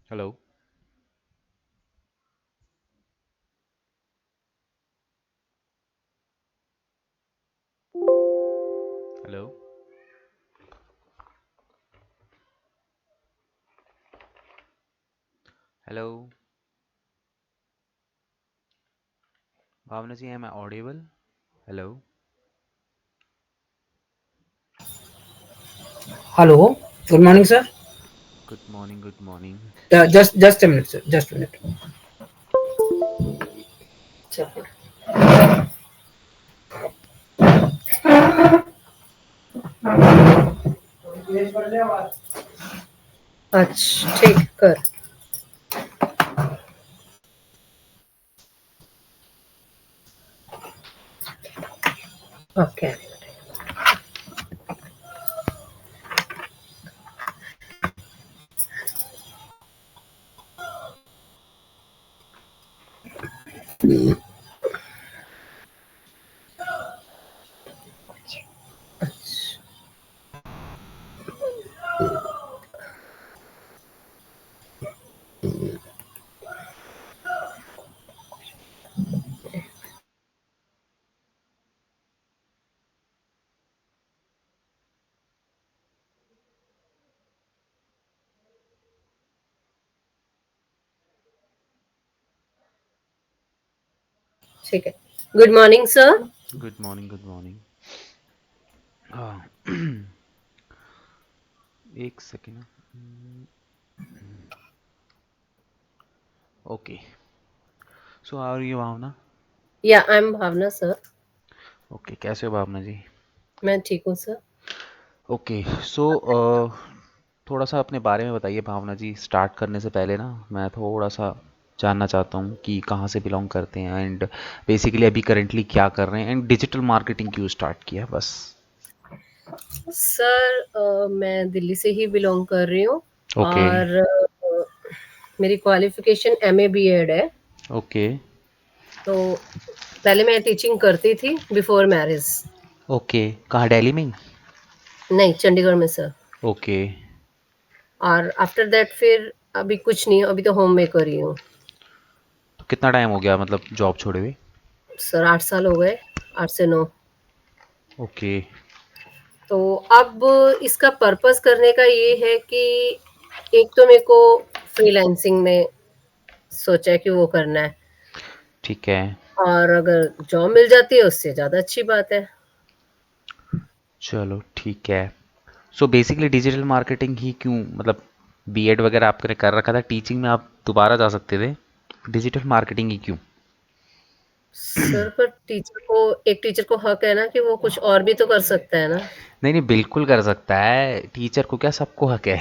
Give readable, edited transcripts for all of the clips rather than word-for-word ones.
Hello. Hello. Hello. Bhavna ji, am I audible? Hello. Hello. Good morning, sir. Good morning, good morning. Just a minute, sir. Just a minute. Sir. अच्छा ठीक कर okay ठीक है good morning sir good morning, good morning. एक second. Okay. So how are you Bhavana? Yeah I am Bhavana sir okay, कैसे हो भावना जी? मैं ठीक हूँ सर ओके। सो थोड़ा सा अपने बारे में बताइए भावना जी। स्टार्ट करने से पहले ना मैं थोड़ा सा जानना चाहता हूँ कि कहाँ से बिलोंग करते हैं एंड बेसिकली अभी करेंटली क्या कर रहे हैं एंड डिजिटल मार्केटिंग क्यों स्टार्ट किया, बस। सर मैं दिल्ली से ही बिलोंग कर रही हूँ ओके। और मेरी क्वालिफिकेशन एमए बीएड है ओके। तो पहले मैं टीचिंग करती थी बिफोर मैरिज ओके, कहाँ, दिल्ली में ही? नहीं चंडीगढ़ में सर ओके। और आफ्टर दैट फिर अभी कुछ नहीं अभी तो होम मेकर ही हूँ तो कितना टाइम हो गया मतलब जॉब छोड़े हुए? सर 8 साल हो गए 8 से 9 ओके। तो अब इसका पर्पस करने का ये है कि एक तो मेरे को फ्रीलांसिंग में सोचा है कि वो करना है ठीक है। और अगर जॉब मिल जाती है उससे ज़्यादा अच्छी बात है चलो ठीक है। सो बेसिकली डिजिटल मार्केटिंग ही क्यों, मतलब बीएड वगैरह आपने कर रखा था, टीचिंग में आप दोबारा जा सकते थे, डिजिटल मार्केटिंग ही क्यों? सर पर टीचर को एक टीचर को हक है ना कि वो कुछ और भी तो कर सकता है ना नहीं नहीं, बिल्कुल कर सकता है टीचर को, क्या सबको हक है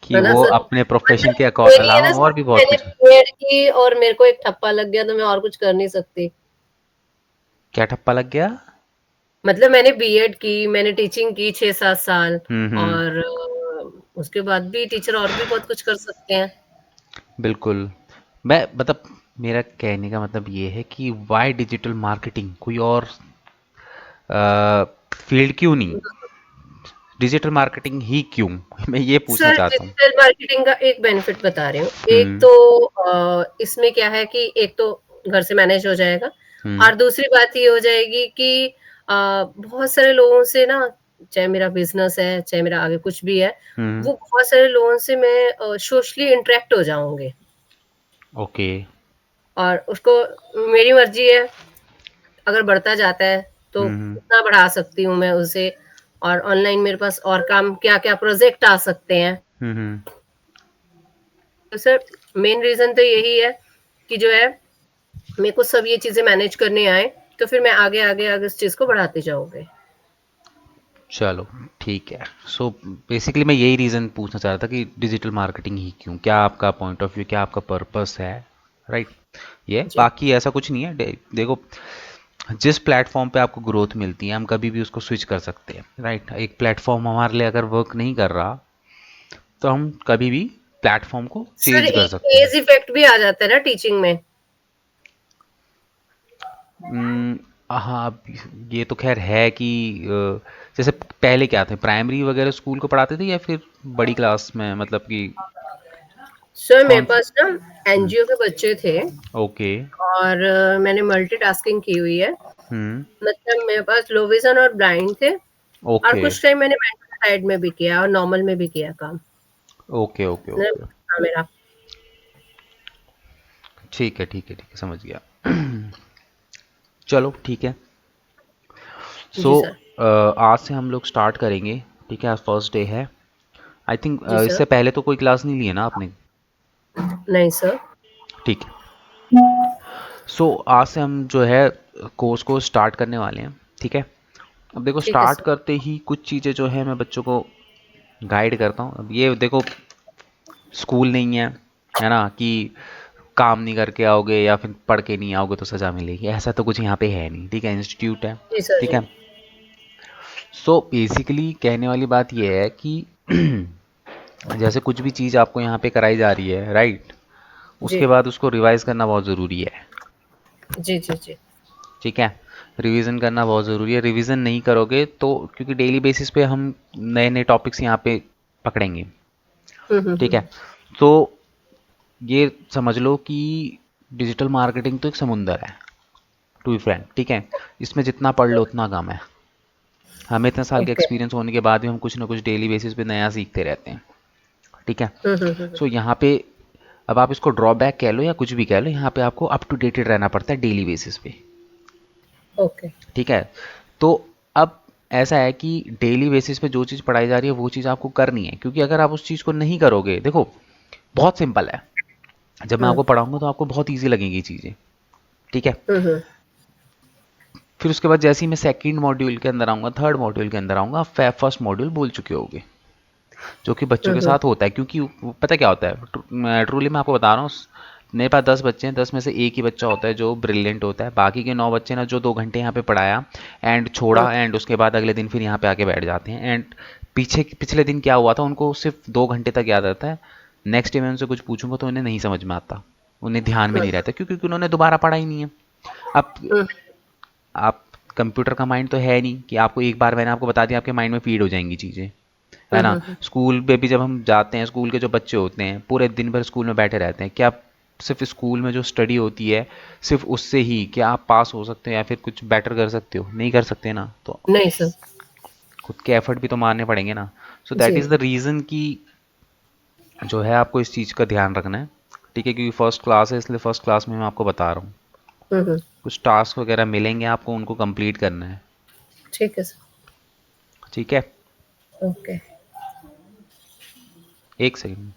कि है ना वो सर अपने प्रोफेशन मतलब के मेरी है अलावा ना और सर भी बहुत मैंने कुछ। बीएड की और मेरे को एक ठप्पा लग गया तो मैं और कुछ कर नहीं सकती क्या ठप्पा लग गया? मतलब मैंने बीएड की मैंने टीचिंग की 6-7 साल हम्म। और उसके बाद भी टीचर और भी बहुत कुछ कर सकते हैं बिल्कुल। मैं मतलब मेरा कहने का मतलब ये है कि वाई डिजिटल मार्केटिंग, कोई और फील्ड क्यों नहीं, डिजिटल मार्केटिंग ही क्यों? मैं ये पूछना सर चाहता हूँ। डिजिटल मार्केटिंग का एक बेनिफिट बता रही हूँ। एक हम्म। तो इसमें क्या है कि एक तो घर से मैनेज हो जाएगा हम्म। और दूसरी बात ये हो जाएगी कि बहुत सारे लोगों से ना चाहे मेरा बिज़नेस है, चाहे मेरा आगे कुछ भी है, हम्म। वो बहुत सारे लोगों से मैं सोशली इंटरेक्ट हो जाऊँगी ओके। और उसको मेरी मर्ज़ी है अगर बढ़ता जाता है तो हम्म। उतना बढ़ा सकती हूँ मैं उसे और ऑनलाइन मेरे पास और काम क्या-क्या प्रोजेक्ट आ सकते हैं। हम्म। तो सर मेन रीज़न तो यही है कि जो है मेरे को सब ये चीज़ें मैनेज करने आए, तो फिर मैं आगे उस चीज़ को बढ़ाते जाऊँगी। चलो ठीक है। सो बेसिकली मैं यही रीज़न पूछना चाह रहा था कि डिजिटल मार्केटिंग ही क्यों, क्या आपका पॉइंट ऑफ व्यू, क्या आपका पर्पस है, राइट? ये जी, बाकी ऐसा कुछ नहीं है। देखो, जिस प्लेटफॉर्म पे आपको ग्रोथ मिलती है हम कभी भी उसको स्विच कर सकते हैं, राइट? एक प्लेटफॉर्म हमारे लिए अगर वर्क नहीं कर रहा तो हम कभी भी प्लेटफॉर्म को सर चेंज कर एक सकते हैं। एज इफ़ेक्ट भी आ जाता है ना टीचिंग में। उम, हाँ, अब ये तो ख़ैर है कि जैसे पहले क्या थे, प्राइमरी वगैरह स्कूल को पढ़ाते थे या फिर बड़ी क्लास में, मतलब कि सर मेरे कौन सी? पास ना एनजीओ के बच्चे थे ओके। और मैंने मल्टीटास्किंग की हुई है। हम्म। मतलब मेरे पास लो विज़न और ब्लाइंड थे और ओके कुछ टाइम मैंने मेंटल साइड में भी किया और नॉर्मल में भी किया काम। ओके ओके मतलब ओके। था मेरा। ठीक है ठीक है ठीक है, समझ गया। चलो ठीक है। सो जी सर। आज से हम लोग स्टार्ट करेंगे। ठीक है, आज फर्स्ट डे है। I think ji sir. इससे पहले तो कोई क्लास नहीं ली है ना आपने? नहीं सर। ठीक है। सो आज से हम जो है कोर्स को स्टार्ट करने वाले हैं। ठीक है। अब देखो, ठीक है स्टार्ट सर। करते ही कुछ चीज़ें जो है मैं बच्चों को गाइड करता हूँ। अब ये देखो, स्कूल नहीं है ना कि काम नहीं करके आओगे या फिर पढ़ के नहीं आओगे तो सज़ा मिलेगी, ऐसा तो कुछ यहाँ पे है नहीं। ठीक है, इंस्टीट्यूट है। जी सर ठीक जी। है। सो बेसिकली कहने वाली बात यह है कि जैसे कुछ भी चीज़ आपको यहाँ पे कराई जा रही है, राइट, जी। उसके बाद उसको रिवाइज करना बहुत ज़रूरी है। जी, जी, जी। ठीक है, रिवीजन करना बहुत ज़रूरी है। रिवीजन नहीं करोगे तो, क्योंकि डेली बेसिस पे हम नए नए टॉपिक्स यहाँ पे पकड़ेंगे। हुँ, हुँ, ठीक है। हुँ। तो ये समझ लो कि डिजिटल मार्केटिंग तो एक समुंदर है, टू बी फ्रैंक। ठीक है, इसमें जितना पढ़ लो उतना कम है। हमें इतने साल के ओके। एक्सपीरियंस होने के बाद भी हम कुछ ना कुछ डेली बेसिस पे नया सीखते रहते हैं। ठीक है। हुँ, हुँ, हुँ, हुँ। सो यहाँ पे, अब आप इसको ड्रॉबैक कह लो या कुछ भी कह लो, यहाँ पे आपको अप टू डेटेड रहना पड़ता है डेली बेसिस पे। ओके। ठीक है। तो अब ऐसा है कि डेली बेसिस पे जो चीज़ पढ़ाई जा रही है वो चीज़ आपको करनी है, क्योंकि अगर आप उस चीज़ को नहीं करोगे, देखो बहुत सिंपल है। जब मैं हुँ, आपको पढ़ाऊंगा तो आपको बहुत ईजी लगेंगी चीज़ें। ठीक है। हुँ, हुँ। फिर उसके बाद जैसे ही मैं सेकंड मॉड्यूल के अंदर आऊँगा, थर्ड मॉड्यूल के अंदर आऊँगा, आप फर्स्ट मॉड्यूल बोल चुके होगे, जो कि बच्चों हुँ, के हुँ। साथ होता है। क्योंकि पता क्या होता है, ट्रूली मैं आपको बता रहा हूँ, मेरे पास 10 बच्चे हैं, 10 में से एक ही बच्चा होता है जो ब्रिलियंट होता है। बाकी के 9 बच्चे ना, जो 2 घंटे यहाँ पे पढ़ाया एंड हुँ। छोड़ा, एंड उसके बाद अगले दिन फिर यहाँ पे आके बैठ जाते हैं। एंड पीछे पिछले दिन क्या हुआ था उनको सिर्फ 2 घंटे तक याद रहता है। नेक्स्ट डे मैं उनसे कुछ पूछूंगा तो उन्हें नहीं समझ में आता, उन्हें ध्यान में हुँ, नहीं रहता, क्योंकि उन्होंने दोबारा पढ़ा ही नहीं है। अब हुँ। आप, कंप्यूटर का माइंड तो है नहीं कि आपको एक बार मैंने आपको बता दिया आपके माइंड में फीड हो जाएंगी चीज़ें, है हुँ, ना। हुँ, हुँ। स्कूल पे भी जब हम जाते हैं, स्कूल के जो बच्चे होते हैं पूरे दिन भर स्कूल में बैठे रहते हैं, क्या सिर्फ स्कूल में जो स्टडी होती है सिर्फ उससे ही क्या आप पास हो सकते हो या फिर कुछ बेटर कर सकते हो? नहीं कर सकते ना। तो नहीं सर। खुद के एफर्ट भी तो मारने पड़ेंगे ना। सो दैट जी। इज़ द रीज़न कि जो है आपको इस चीज़ का ध्यान रखना है। ठीक है, क्योंकि फर्स्ट क्लास है इसलिए फर्स्ट क्लास में मैं आपको बता रहा हूँ। हुँ, हुँ। कुछ टास्क वगैरह मिलेंगे आपको, उनको कंप्लीट करना है। ठीक है सर। ठीक है। ओके। एक सेकेंड।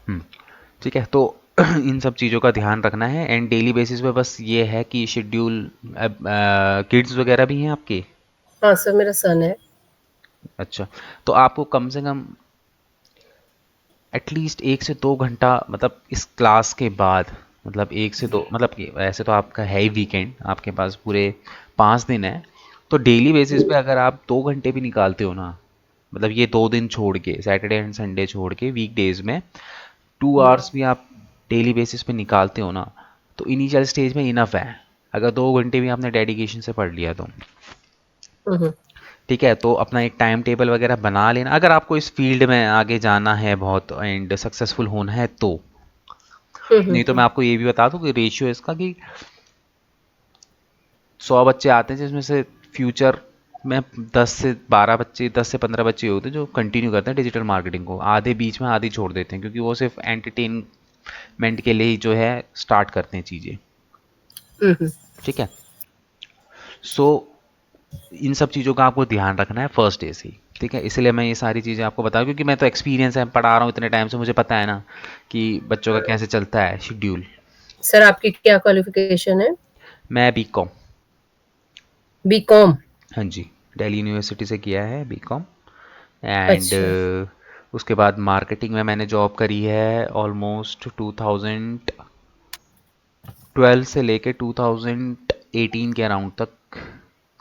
हम्म, ठीक है। तो इन सब चीज़ों का ध्यान रखना है एंड डेली बेसिस पे बस ये है कि शेड्यूल। किड्स वगैरह भी हैं आपके? हाँ सर, मेरा सन है। अच्छा, तो आपको कम से कम एटलीस्ट 1 से 2 घंटा, मतलब इस क्लास के बाद, मतलब 1 से 2, मतलब कि ऐसे तो आपका है ही वीकेंड, आपके पास पूरे 5 दिन है। तो डेली बेसिस पे अगर आप 2 घंटे भी निकालते हो ना, मतलब ये 2 दिन छोड़ के, सैटरडे एंड संडे छोड़ के, वीक डेज में 2 आवर्स भी आप डेली बेसिस पे निकालते हो ना, तो इनिशियल स्टेज में इनफ है। अगर 2 घंटे भी आपने डेडिकेशन से पढ़ लिया तो। हुँ, हुँ। ठीक है, तो अपना एक टाइम टेबल वगैरह बना लेना अगर आपको इस फील्ड में आगे जाना है बहुत एंड सक्सेसफुल होना है तो। हुँ, हुँ, नहीं तो मैं हुँ। आपको ये भी बता दूं कि रेशियो इसका कि 100 बच्चे आते हैं जिसमें से फ्यूचर में 10 से 12 बच्चे, 10 से 15 बच्चे होते हैं जो कंटिन्यू करते हैं डिजिटल मार्केटिंग को। आधे बीच में आधी छोड़ देते हैं क्योंकि वो सिर्फ एंटरटेनमेंट के लिए ही जो है स्टार्ट करते हैं चीज़ें। हुँ, हुँ। ठीक है। सो इन सब चीज़ों का आपको ध्यान रखना है फर्स्ट डे से ही। ठीक है, इसलिए मैं ये सारी चीज़ें आपको बताऊँ क्योंकि मैं तो एक्सपीरियंस है, पढ़ा रहा हूँ इतने टाइम से, मुझे पता है ना कि बच्चों का कैसे चलता है शेड्यूल। सर आपकी क्या क्वालिफ़िकेशन है? मैं बीकॉम। बीकॉम? हाँ जी, दिल्ली यूनिवर्सिटी से किया है बीकॉम। एंड अच्छा। उसके बाद मार्केटिंग में मैंने जॉब करी है ऑलमोस्ट 2012 से लेके 2018 के अराउंड तक, हुँ,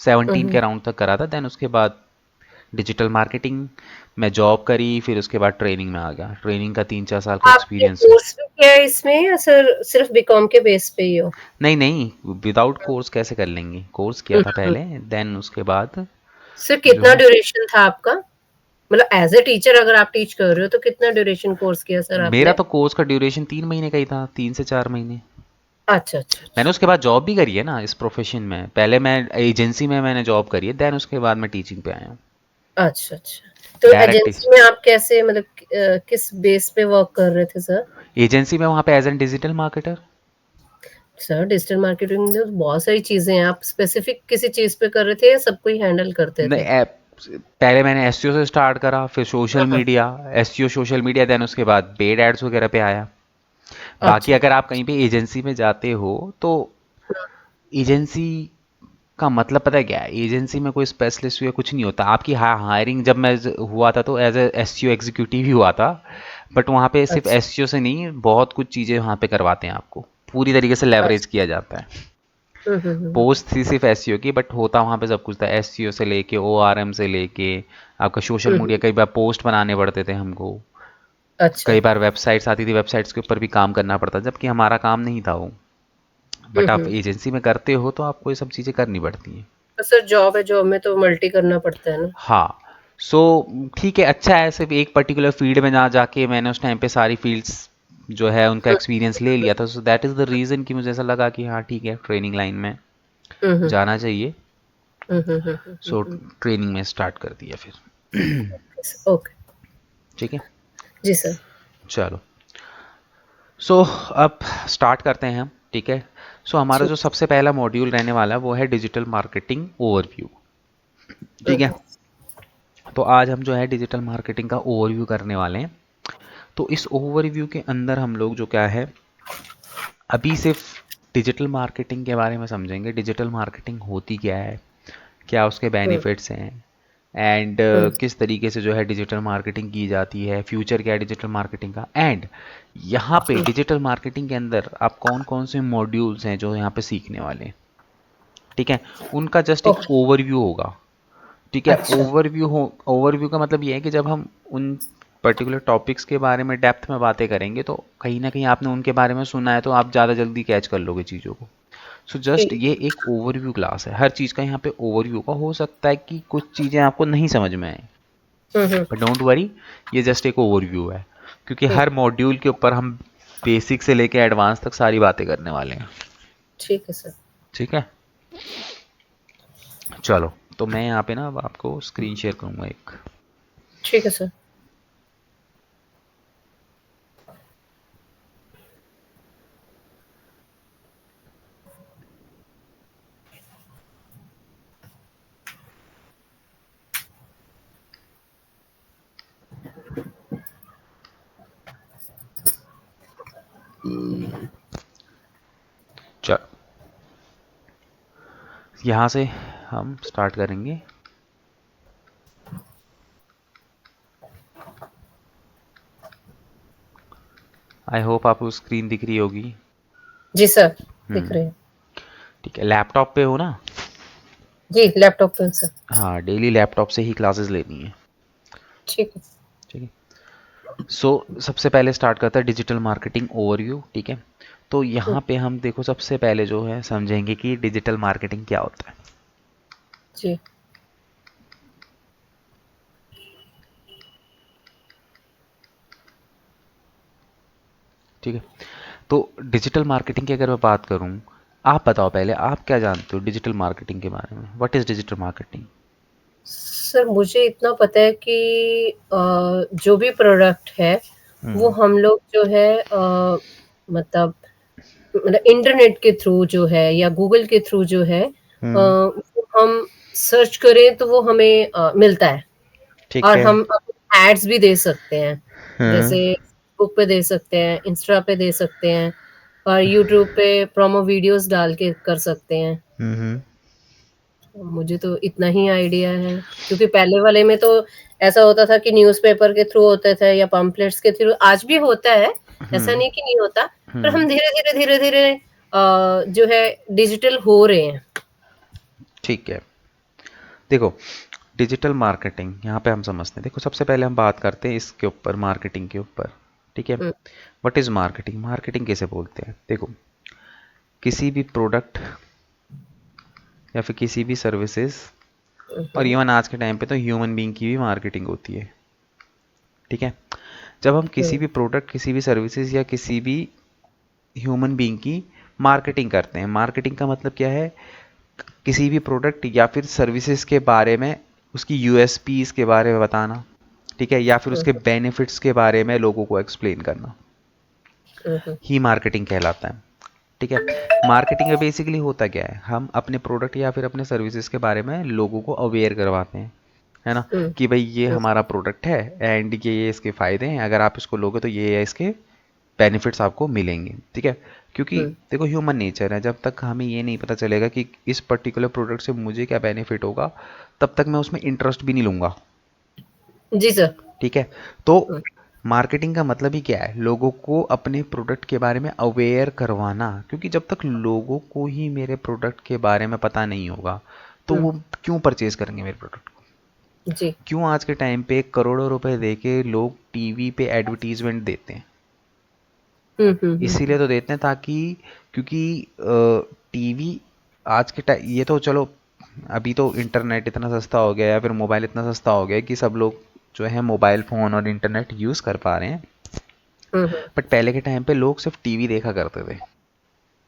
17 के हुँ। अराउंड तक करा था। देन उसके बाद डिजिटल मार्केटिंग में जॉब करी, फिर उसके बाद ट्रेनिंग में आ गया। ट्रेनिंग का 3-4 साल का आपने एक्सपीरियंस है। कोर्स भी किया है इसमें या सर सिर्फ बीकॉम के बेस पे ही हो? नहीं नहीं, विदाउट कोर्स कैसे कर लेंगे? कोर्स किया था हम्म। पहले, देन उसके बाद सर जो कितना है, ड्यूरेशन था आपका? मतलब एज ए टीचर अगर आप टीच कर रहे हो तो कितना ड्यूरेशन कोर्स किया सर मेरा आपने? तो कोर्स का ड्यूरेशन 3 महीने का ही था, 3 से 4 महीने। अच्छा अच्छा मैंने अच्छा। उसके बाद जॉब भी करी है ना इस प्रोफेशन में। पहले मैं एजेंसी में मैंने जॉब करी है, देन उसके बाद मैं टीचिंग पे आया हूँ अच्छा अच्छा। तो डायरेक्ट। एजेंसी में आप कैसे मतलब किस बेस पे वर्क कर रहे थे सर? एजेंसी में वहाँ पे as an digital marketer. Sir digital marketing में तो बहुत सारी चीजें हैं, आप स्पेसिफिक किसी चीज पे कर रहे थे या सब कोई हैंडल करते नहीं, थे? पहले मैंने एसईओ से स्टार्ट करा, फिर सोशल हाँ। Media, SEO social media, then उसके बाद पेड एड्स वगैरह पे आया। बाकी अच्छा। अगर आप कहीं पे एजेंसी में जाते हो तो एजेंसी का मतलब पता है क्या है? एजेंसी में कोई स्पेशलिस्ट या कुछ नहीं होता। आपकी हायरिंग जब मैं हुआ था तो एज ए एसईओ एग्जीक्यूटिव ही हुआ था। बट वहाँ पे सिर्फ अच्छा एसईओ से नहीं, बहुत कुछ चीज़ें वहाँ पे करवाते हैं आपको, पूरी तरीके से लेवरेज अच्छा। किया जाता है। हम्म। पोस्ट थी सिर्फ एसईओ की, बट होता वहाँ पे सब कुछ था, एसईओ से लेके ओआरएम से लेके आपका सोशल मीडिया। हम्म। कई बार पोस्ट बनाने पड़ते थे हमको, अच्छा। कई बार वेबसाइट्स आती थी, वेबसाइट्स के ऊपर भी काम करना पड़ता, जबकि हमारा काम नहीं था वो। बट आप हम्म। एजेंसी में करते हो तो आपको ये सब चीज़ें करनी पड़ती हैं। तो सर जॉब है, जॉब में तो मल्टी करना पड़ता है ना? हाँ। सो ठीक है, अच्छा है। सिर्फ एक पर्टिकुलर फील्ड में ना जाके मैंने उस टाइम पे सारी फील्ड्स जो है उनका हम्म। एक्सपीरियंस ले लिया था। So that is the reason कि मुझे ऐसा लगा कि हाँ ठीक है, ट्रेनिंग लाइन में हम्म। जाना चाहिए। सो हम्म। ट्रेनिंग में स्टार्ट कर दिया फिर। ओके। ठीक है, जी सर। चलो। सो अब स्टार्ट करते हैं हम, ठीक है। सो हमारा ठीक। जो सबसे पहला मॉड्यूल रहने वाला है वो है डिजिटल मार्केटिंग ओवरव्यू। ठीक है, हम्म। तो आज हम जो है डिजिटल मार्केटिंग का ओवरव्यू करने वाले हैं। तो इस ओवरव्यू के अंदर हम लोग जो क्या है, अभी सिर्फ डिजिटल मार्केटिंग के बारे में समझेंगे। डिजिटल मार्केटिंग होती क्या है, क्या उसके हम्म। बेनिफिट्स हैं, एंड हम्म। किस तरीके से जो है डिजिटल मार्केटिंग की जाती है, फ्यूचर क्या है डिजिटल मार्केटिंग का, एंड यहाँ पे डिजिटल मार्केटिंग के अंदर आप कौन कौन से मॉड्यूल्स हैं जो यहाँ पे सीखने वाले हैं। ठीक है, उनका जस्ट एक ओके। ओवरव्यू होगा। ठीक है, अच्छा। ओवरव्यू हो, ओवरव्यू का मतलब ये है कि जब हम उन पर्टिकुलर टॉपिक्स के बारे में डेप्थ में बातें करेंगे तो कहीं ना कहीं आपने उनके बारे में सुना है तो आप ज़्यादा जल्दी कैच कर लोगे चीज़ों को। सो जस्ट ठीक। ये एक ओवरव्यू क्लास है, हर चीज़ का यहाँ पे ओवरव्यू का। हो सकता है कि कुछ चीज़ें आपको नहीं समझ में आए, हम्म। बट डोंट वरी, ये जस्ट एक ओवरव्यू है, क्योंकि ठीक। हर मॉड्यूल के ऊपर हम बेसिक से लेके एडवांस तक सारी बातें करने वाले हैं। ठीक है सर। ठीक है, चलो। तो मैं यहाँ पे ना अब आपको स्क्रीन शेयर करूँगा एक। ठीक है सर। चलो, यहाँ से हम स्टार्ट करेंगे। आई होप आपको स्क्रीन दिख रही होगी। जी सर। दिख हम्म, रहे हैं। ठीक है, लैपटॉप पे हो ना? जी लैपटॉप पे सर। हाँ, डेली लैपटॉप से ही क्लासेस लेनी है। ठीक है। ठीक है, सो सबसे पहले स्टार्ट करता है डिजिटल मार्केटिंग ओवरव्यू। ठीक है, तो हम्म। यहाँ पे हम देखो सबसे पहले जो है समझेंगे कि डिजिटल मार्केटिंग क्या होता है। जी। ठीक है, तो डिजिटल मार्केटिंग की अगर मैं बात करूँ, आप बताओ पहले आप क्या जानते हो डिजिटल मार्केटिंग के बारे में? What is digital marketing? Sir मुझे इतना पता है कि जो भी प्रोडक्ट है वो हम्म। हम लोग जो है मतलब मतलब इंटरनेट के थ्रू जो है या गूगल के थ्रू जो है हम्म। वो हम सर्च करें तो वो हमें मिलता है। ठीक और है। हम एड्स भी दे सकते हैं, हाँ। जैसे फेसबुक पे दे सकते हैं, इंस्टा पे दे सकते हैं और यूट्यूब पे प्रोमो वीडियोस डाल के कर सकते हैं। हम्म। मुझे तो इतना ही आइडिया है, क्योंकि पहले वाले में तो ऐसा होता था कि न्यूज़पेपर के थ्रू होते थे या पम्पलेट्स के थ्रू, आज भी होता है, ऐसा हम्म। नहीं कि नहीं होता, पर हम्म। हम धीरे-धीरे जो है डिजिटल हो रहे हैं। ठीक है, देखो, डिजिटल मार्केटिंग यहाँ पे हम समझते हैं। देखो सबसे पहले हम बात करते हैं इसके ऊपर, मार्केटिंग के ऊपर। ठीक है, हुँ, व्हाट इज मार्केटिंग? मार्केटिंग कैसे बोलते हैं? देखो, किसी भी प्रोडक्ट या फिर किसी भी सर्विसेज, हुँ, और हुँ, इवन आज के टाइम पे तो ह्यूमन बीइंग की भी मार्केटिंग होती है। ठीक है, जब हम किसी हुँ, भी प्रोडक्ट, किसी भी सर्विसेज या किसी भी ह्यूमन बीइंग की मार्केटिंग करते हैं, मार्केटिंग का मतलब क्या है? किसी भी प्रोडक्ट या फिर सर्विसेज के बारे में, उसकी यूएसपीज के बारे में बताना, ठीक है, या फिर हुँ, उसके बेनिफिट्स के बारे में लोगों को एक्सप्लेन करना, हुँ, हुँ, ही मार्केटिंग कहलाता है। ठीक है, मार्केटिंग में बेसिकली होता क्या है? हम अपने प्रोडक्ट या फिर अपने सर्विसेज के बारे में लोगों को अवेयर करवाते हैं, है ना, हुँ, कि भाई ये हुँ, हमारा प्रोडक्ट है एंड ये इसके फ़ायदे हैं, अगर आप इसको लोगे तो ये इसके बेनिफिट्स आपको मिलेंगे। ठीक है, क्योंकि हुँ, देखो ह्यूमन नेचर है, जब तक हमें ये नहीं पता चलेगा कि इस पर्टिकुलर प्रोडक्ट से मुझे क्या बेनिफिट होगा, तब तक मैं उसमें इंटरेस्ट भी नहीं लूँगा। जी सर। ठीक है, तो हुँ, मार्केटिंग का मतलब ही क्या है? लोगों को अपने प्रोडक्ट के बारे में अवेयर करवाना, क्योंकि जब तक लोगों को ही मेरे प्रोडक्ट के बारे में पता नहीं होगा तो हुँ, वो क्यों परचेज करेंगे मेरे प्रोडक्ट को? जी, क्यों आज के टाइम पे करोड़ों रुपए दे के लोग टीवी पे एडवर्टीजमेंट देते हैं? हुँ, हुँ, हुँ, इसीलिए हुँ, तो देते हैं ताकि, क्योंकि टीवी आज के टाइम, ये तो चलो अभी तो इंटरनेट इतना सस्ता हो गया है या फिर मोबाइल इतना सस्ता हो गया है कि सब लोग जो है मोबाइल फ़ोन और इंटरनेट यूज़ कर पा रहे हैं। हुँ, हुँ, बट पहले के टाइम पे लोग सिर्फ टीवी देखा करते थे।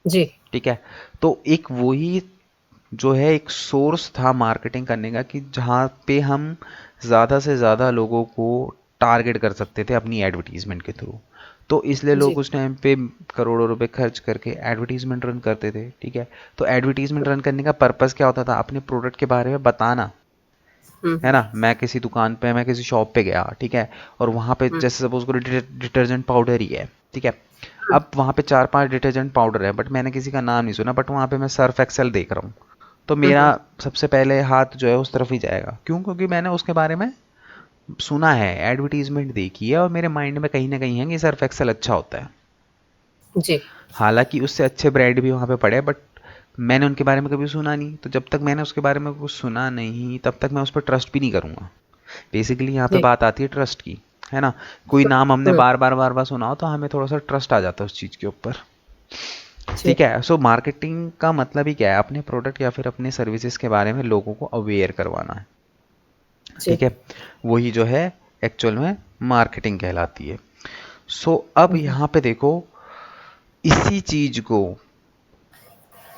जी, ठीक है, तो एक वही जो है एक सोर्स था मार्केटिंग करने का, कि जहाँ पे हम ज़्यादा से ज़्यादा लोगों को टारगेट कर सकते थे अपनी एडवर्टीजमेंट के थ्रू। तो इसलिए लोग जी, उस टाइम पे करोड़ों रुपए खर्च करके एडवर्टीजमेंट रन करते थे। ठीक है, तो एडवर्टीजमेंट रन करने का पर्पस क्या होता था? अपने प्रोडक्ट के बारे में बताना, हुँ, है हुँ, ना। मैं किसी दुकान पे, मैं किसी शॉप पे गया, ठीक है, और वहाँ पे हुँ, जैसे सपोज करो डिटर्जेंट पाउडर ही है, ठीक है, हुँ, अब वहाँ पे चार पांच डिटर्जेंट पाउडर है बट मैंने किसी का नाम नहीं सुना, बट वहाँ पे मैं सर्फ एक्सेल देख रहा हूँ, तो हुँ, मेरा हुँ, सबसे पहले हाथ जो है उस तरफ ही जाएगा। क्यों? क्योंकि मैंने उसके बारे में सुना है, एडवर्टीजमेंट देखी है, और मेरे माइंड में कहीं ना कहीं है कि सर्फ एक्सेल अच्छा होता है। जी, हालांकि उससे अच्छे ब्रांड भी वहाँ पे पड़े, बट मैंने उनके बारे में कभी सुना नहीं, तो जब तक मैंने उसके बारे में कुछ सुना नहीं तब तक मैं उस पर ट्रस्ट भी नहीं करूँगा। बेसिकली यहाँ पे जी, बात आती है ट्रस्ट की, है ना। कोई नाम हमने हुँ, बार बार सुना हो तो हमें थोड़ा सा ट्रस्ट आ जाता है उस चीज़ के ऊपर। जी, ठीक है, सो मार्केटिंग का मतलब ही क्या है? अपने प्रोडक्ट या फिर अपने सर्विसेज के बारे में लोगों को अवेयर करवाना है। जी, ठीक है, वही जो है एक्चुअल में मार्केटिंग कहलाती है। सो अब हुँ, हुँ, यहाँ पे देखो, इसी चीज को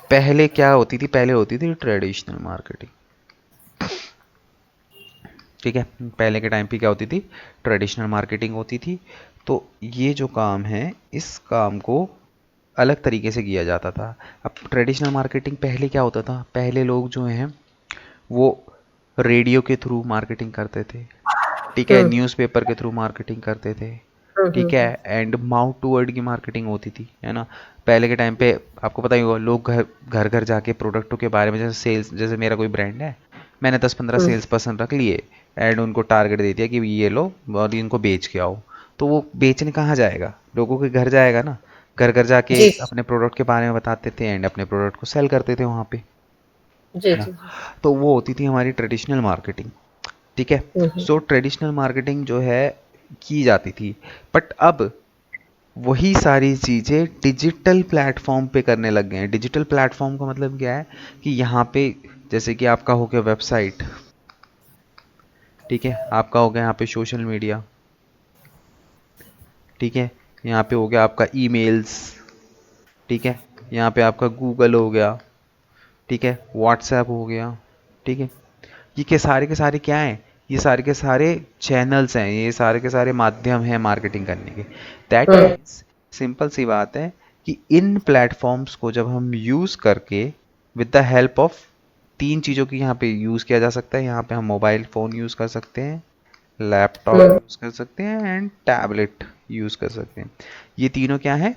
पहले क्या होती थी? पहले होती थी ट्रेडिशनल मार्केटिंग। ठीक है, पहले के टाइम पे क्या होती थी? ट्रेडिशनल मार्केटिंग होती थी। तो ये जो काम है, इस काम को अलग तरीके से किया जाता था। अब ट्रेडिशनल मार्केटिंग पहले क्या होता था? पहले लोग जो हैं वो रेडियो के थ्रू मार्केटिंग करते थे, ठीक है, हुँ, न्यूज़पेपर के थ्रू मार्केटिंग करते थे, हुँ, ठीक हुँ, है, हुँ, एंड माउथ टू वर्ड की मार्केटिंग होती थी, है ना। पहले के टाइम पे आपको पता ही होगा, लोग घर घर घर जाके प्रोडक्टों के बारे में, जैसे सेल्स, जैसे मेरा कोई ब्रांड है, मैंने 10-15 हुँ, सेल्स पर्सन रख लिए एंड उनको टारगेट दे दिया कि ये लो और इनको बेच के आओ। तो वो बेचने कहाँ जाएगा? लोगों के घर जाएगा ना। घर घर जाके जी, अपने प्रोडक्ट के बारे में बताते थे एंड अपने प्रोडक्ट को सेल करते थे वहाँ पे, जी, है ना। जी, जी, तो वो होती थी हमारी ट्रेडिशनल मार्केटिंग। ठीक है, हुँ, हुँ, सो ट्रेडिशनल मार्केटिंग जो है की जाती थी, बट अब वही सारी चीज़ें डिजिटल प्लेटफॉर्म पे करने लग गए हैं। डिजिटल प्लेटफॉर्म का मतलब क्या है? कि यहाँ पे जैसे कि आपका हो गया वेबसाइट, ठीक है, आपका हो गया यहाँ पे सोशल मीडिया, ठीक है, यहाँ पे हो गया आपका ईमेल्स, ठीक है, यहाँ पे आपका गूगल हो गया, ठीक है, व्हाट्सएप हो गया, ठीक है, ये के सारे क्या हैं? ये सारे के सारे चैनल्स हैं, ये सारे के सारे माध्यम हैं मार्केटिंग करने के। दैट हुँ, मीन्स, सिंपल सी बात है कि इन प्लेटफॉर्म्स को जब हम यूज़ करके, विद द हेल्प ऑफ तीन चीज़ों की यहाँ पे यूज़ किया जा सकता है। यहाँ पे हम मोबाइल फ़ोन यूज़ कर सकते हैं, लैपटॉप हुँ, यूज़ कर सकते हैं एंड टैबलेट यूज़ कर सकते हैं। ये तीनों क्या हैं?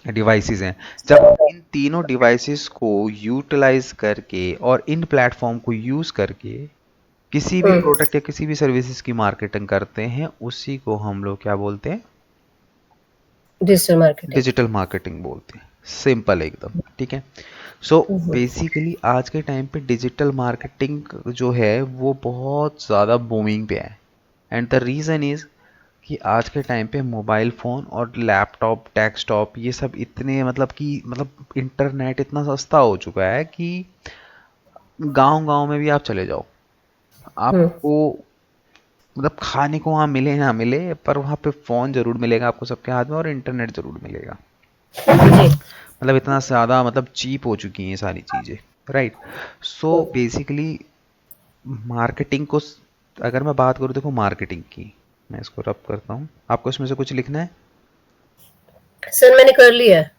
डिवाइसेस हैं। जब हम इन तीनों डिवाइसेस को यूटिलाइज करके और इन प्लेटफॉर्म को यूज़ करके किसी भी हुँ, प्रोडक्ट या किसी भी सर्विसेज की मार्केटिंग करते हैं, उसी को हम लोग क्या बोलते हैं? Digital marketing. डिजिटल मार्केटिंग बोलते हैं। सिंपल एकदम, ठीक है। सो हम्म, बेसिकली आज के टाइम पे डिजिटल मार्केटिंग जो है वो बहुत ज़्यादा बूमिंग पे है। एंड द रीज़न इज़ कि आज के टाइम पे मोबाइल फ़ोन और लैपटॉप डेस्कटॉप ये सब इतने मतलब इंटरनेट इतना सस्ता हो चुका है कि गांव गांव में भी आप चले जाओ, हम्म, आपको मतलब खाने को वहाँ मिले ना मिले पर वहाँ पे फ़ोन ज़रूर मिलेगा आपको सबके हाथ में, और इंटरनेट ज़रूर मिलेगा। जी। मतलब इतना ज़्यादा मतलब चीप हो चुकी हैं ये सारी चीज़ें, राइट। सो हम्म, बेसिकली मार्केटिंग को अगर मैं बात करूँ, देखो मार्केटिंग की, मैं इसको रब करता हूँ, आपको इसमें से कुछ लिखना है? सर मैंने कर लिया है।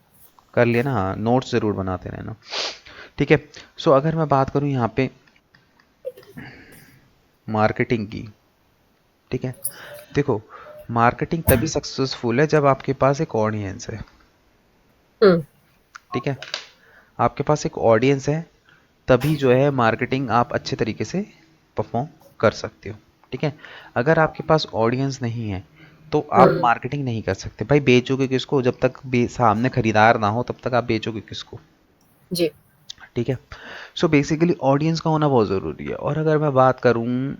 कर लिया ना, हाँ नोट्स ज़रूर बनाते रहना, ठीक है। सो अगर मैं बात करूँ यहाँ पे मार्केटिंग की, ठीक है, देखो मार्केटिंग तभी सक्सेसफुल है जब आपके पास एक ऑडियंस है, हम्म, ठीक है। आपके पास एक ऑडियंस है तभी जो है मार्केटिंग आप अच्छे तरीके से परफॉर्म कर सकते हो, ठीक है। अगर आपके पास ऑडियंस नहीं है तो आप हम्म, मार्केटिंग नहीं कर सकते भाई। बेचोगे किसको? जब तक सामने खरीदार ना हो तब तक आप बेचोगे किसको? जी। ठीक है। सो बेसिकली ऑडियंस का होना बहुत ज़रूरी है। और अगर मैं बात करूँ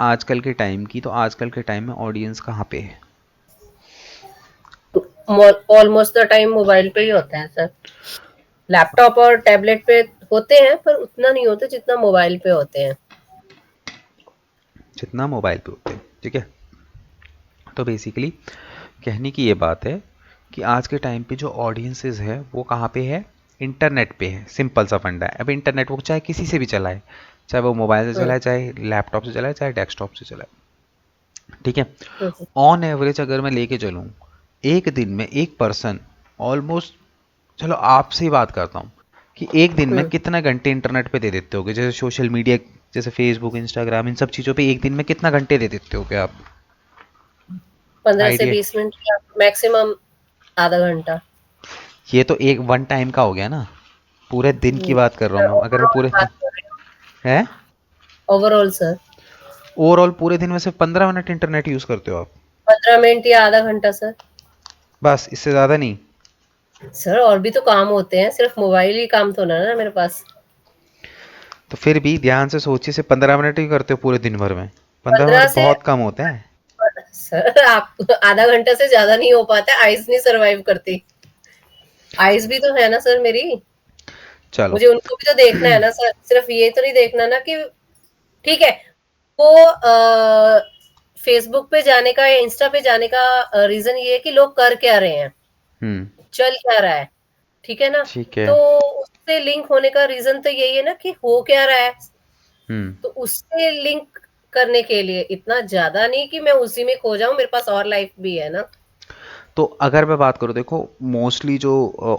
आजकल के टाइम की, तो आजकल के टाइम में ऑडियंस कहाँ पे है? ऑलमोस्ट द टाइम मोबाइल पे ही होता है सर। लैपटॉप और टैबलेट पे होते हैं पर उतना नहीं होते जितना मोबाइल पे होते हैं। जितना मोबाइल पे होते हैं, ठीक है। तो बेसिकली कहने की ये बात है कि आज के टाइम पे जो ऑडियंसेस है वो कहाँ पे है? इंटरनेट पे है। सिंपल सा फंडा है। अब इंटरनेट वो चाहे किसी से भी चलाए, चाहे वो मोबाइल से हम्म, चलाए, चाहे लैपटॉप से चलाए, चाहे डेस्कटॉप से चलाए, ठीक है। हम्म, ऑन एवरेज अगर मैं लेके चलूँ, एक दिन में एक पर्सन ऑलमोस्ट, चलो आपसे ही बात करता हूँ कि एक दिन में हम्म। कितना घंटे इंटरनेट पे दे देते होगे? जैसे सोशल मीडिया, जैसे फेसबुक इंस्टाग्राम, इन सब चीज़ों पे एक दिन में कितना घंटे दे देते होगे आप? 15 से आइडिया? 20 मिनट या मैक्सिमम आधा घंटा। ये तो एक वन टाइम का हो गया ना, पूरे दिन की बात कर रहा हूँ मैं। अगर मैं ओवरऑल पूरे बात कर रही है हूँ, ओवरऑल सर। ओवरऑल पूरे दिन में सिर्फ 15 मिनट इंटरनेट यूज़ करते हो आप? 15 मिनट या आधा घंटा सर। बस, इससे ज़्यादा नहीं? सर और भी तो काम होते हैं, सिर्फ मोबाइल ही काम तो ना मेरे पास। तो फिर भी ध्यान से सोचिए, सिर्फ 15 मिनट ही करते हो पूरे दिन भर में? पंद्रह 15 मिनट से बहुत कम होते हैं। सर आप आधा घंटा से ज्यादा नहीं हो पाता, आइज नहीं सरवाइव करती। आइज भी तो है ना सर मेरी। चलो। मुझे उनको भी तो देखना है ना सर, सिर्फ ये तो नहीं देखना ना कि ठीक है वो फेसबुक पे जाने का या इंस्टा पे जाने का रीजन ये है कि लोग कर क्या रहे हैं, हम्म। चल क्या रहा है, ठीक है ना। ठीक है। तो उससे लिंक होने का रीजन तो यही है ना कि हो क्या रहा है। हम्म। तो उससे लिंक करने के लिए इतना ज्यादा नहीं कि मैं उसी में खो जाऊं, मेरे पास और लाइफ भी है ना। तो अगर मैं बात करूँ, देखो मोस्टली जो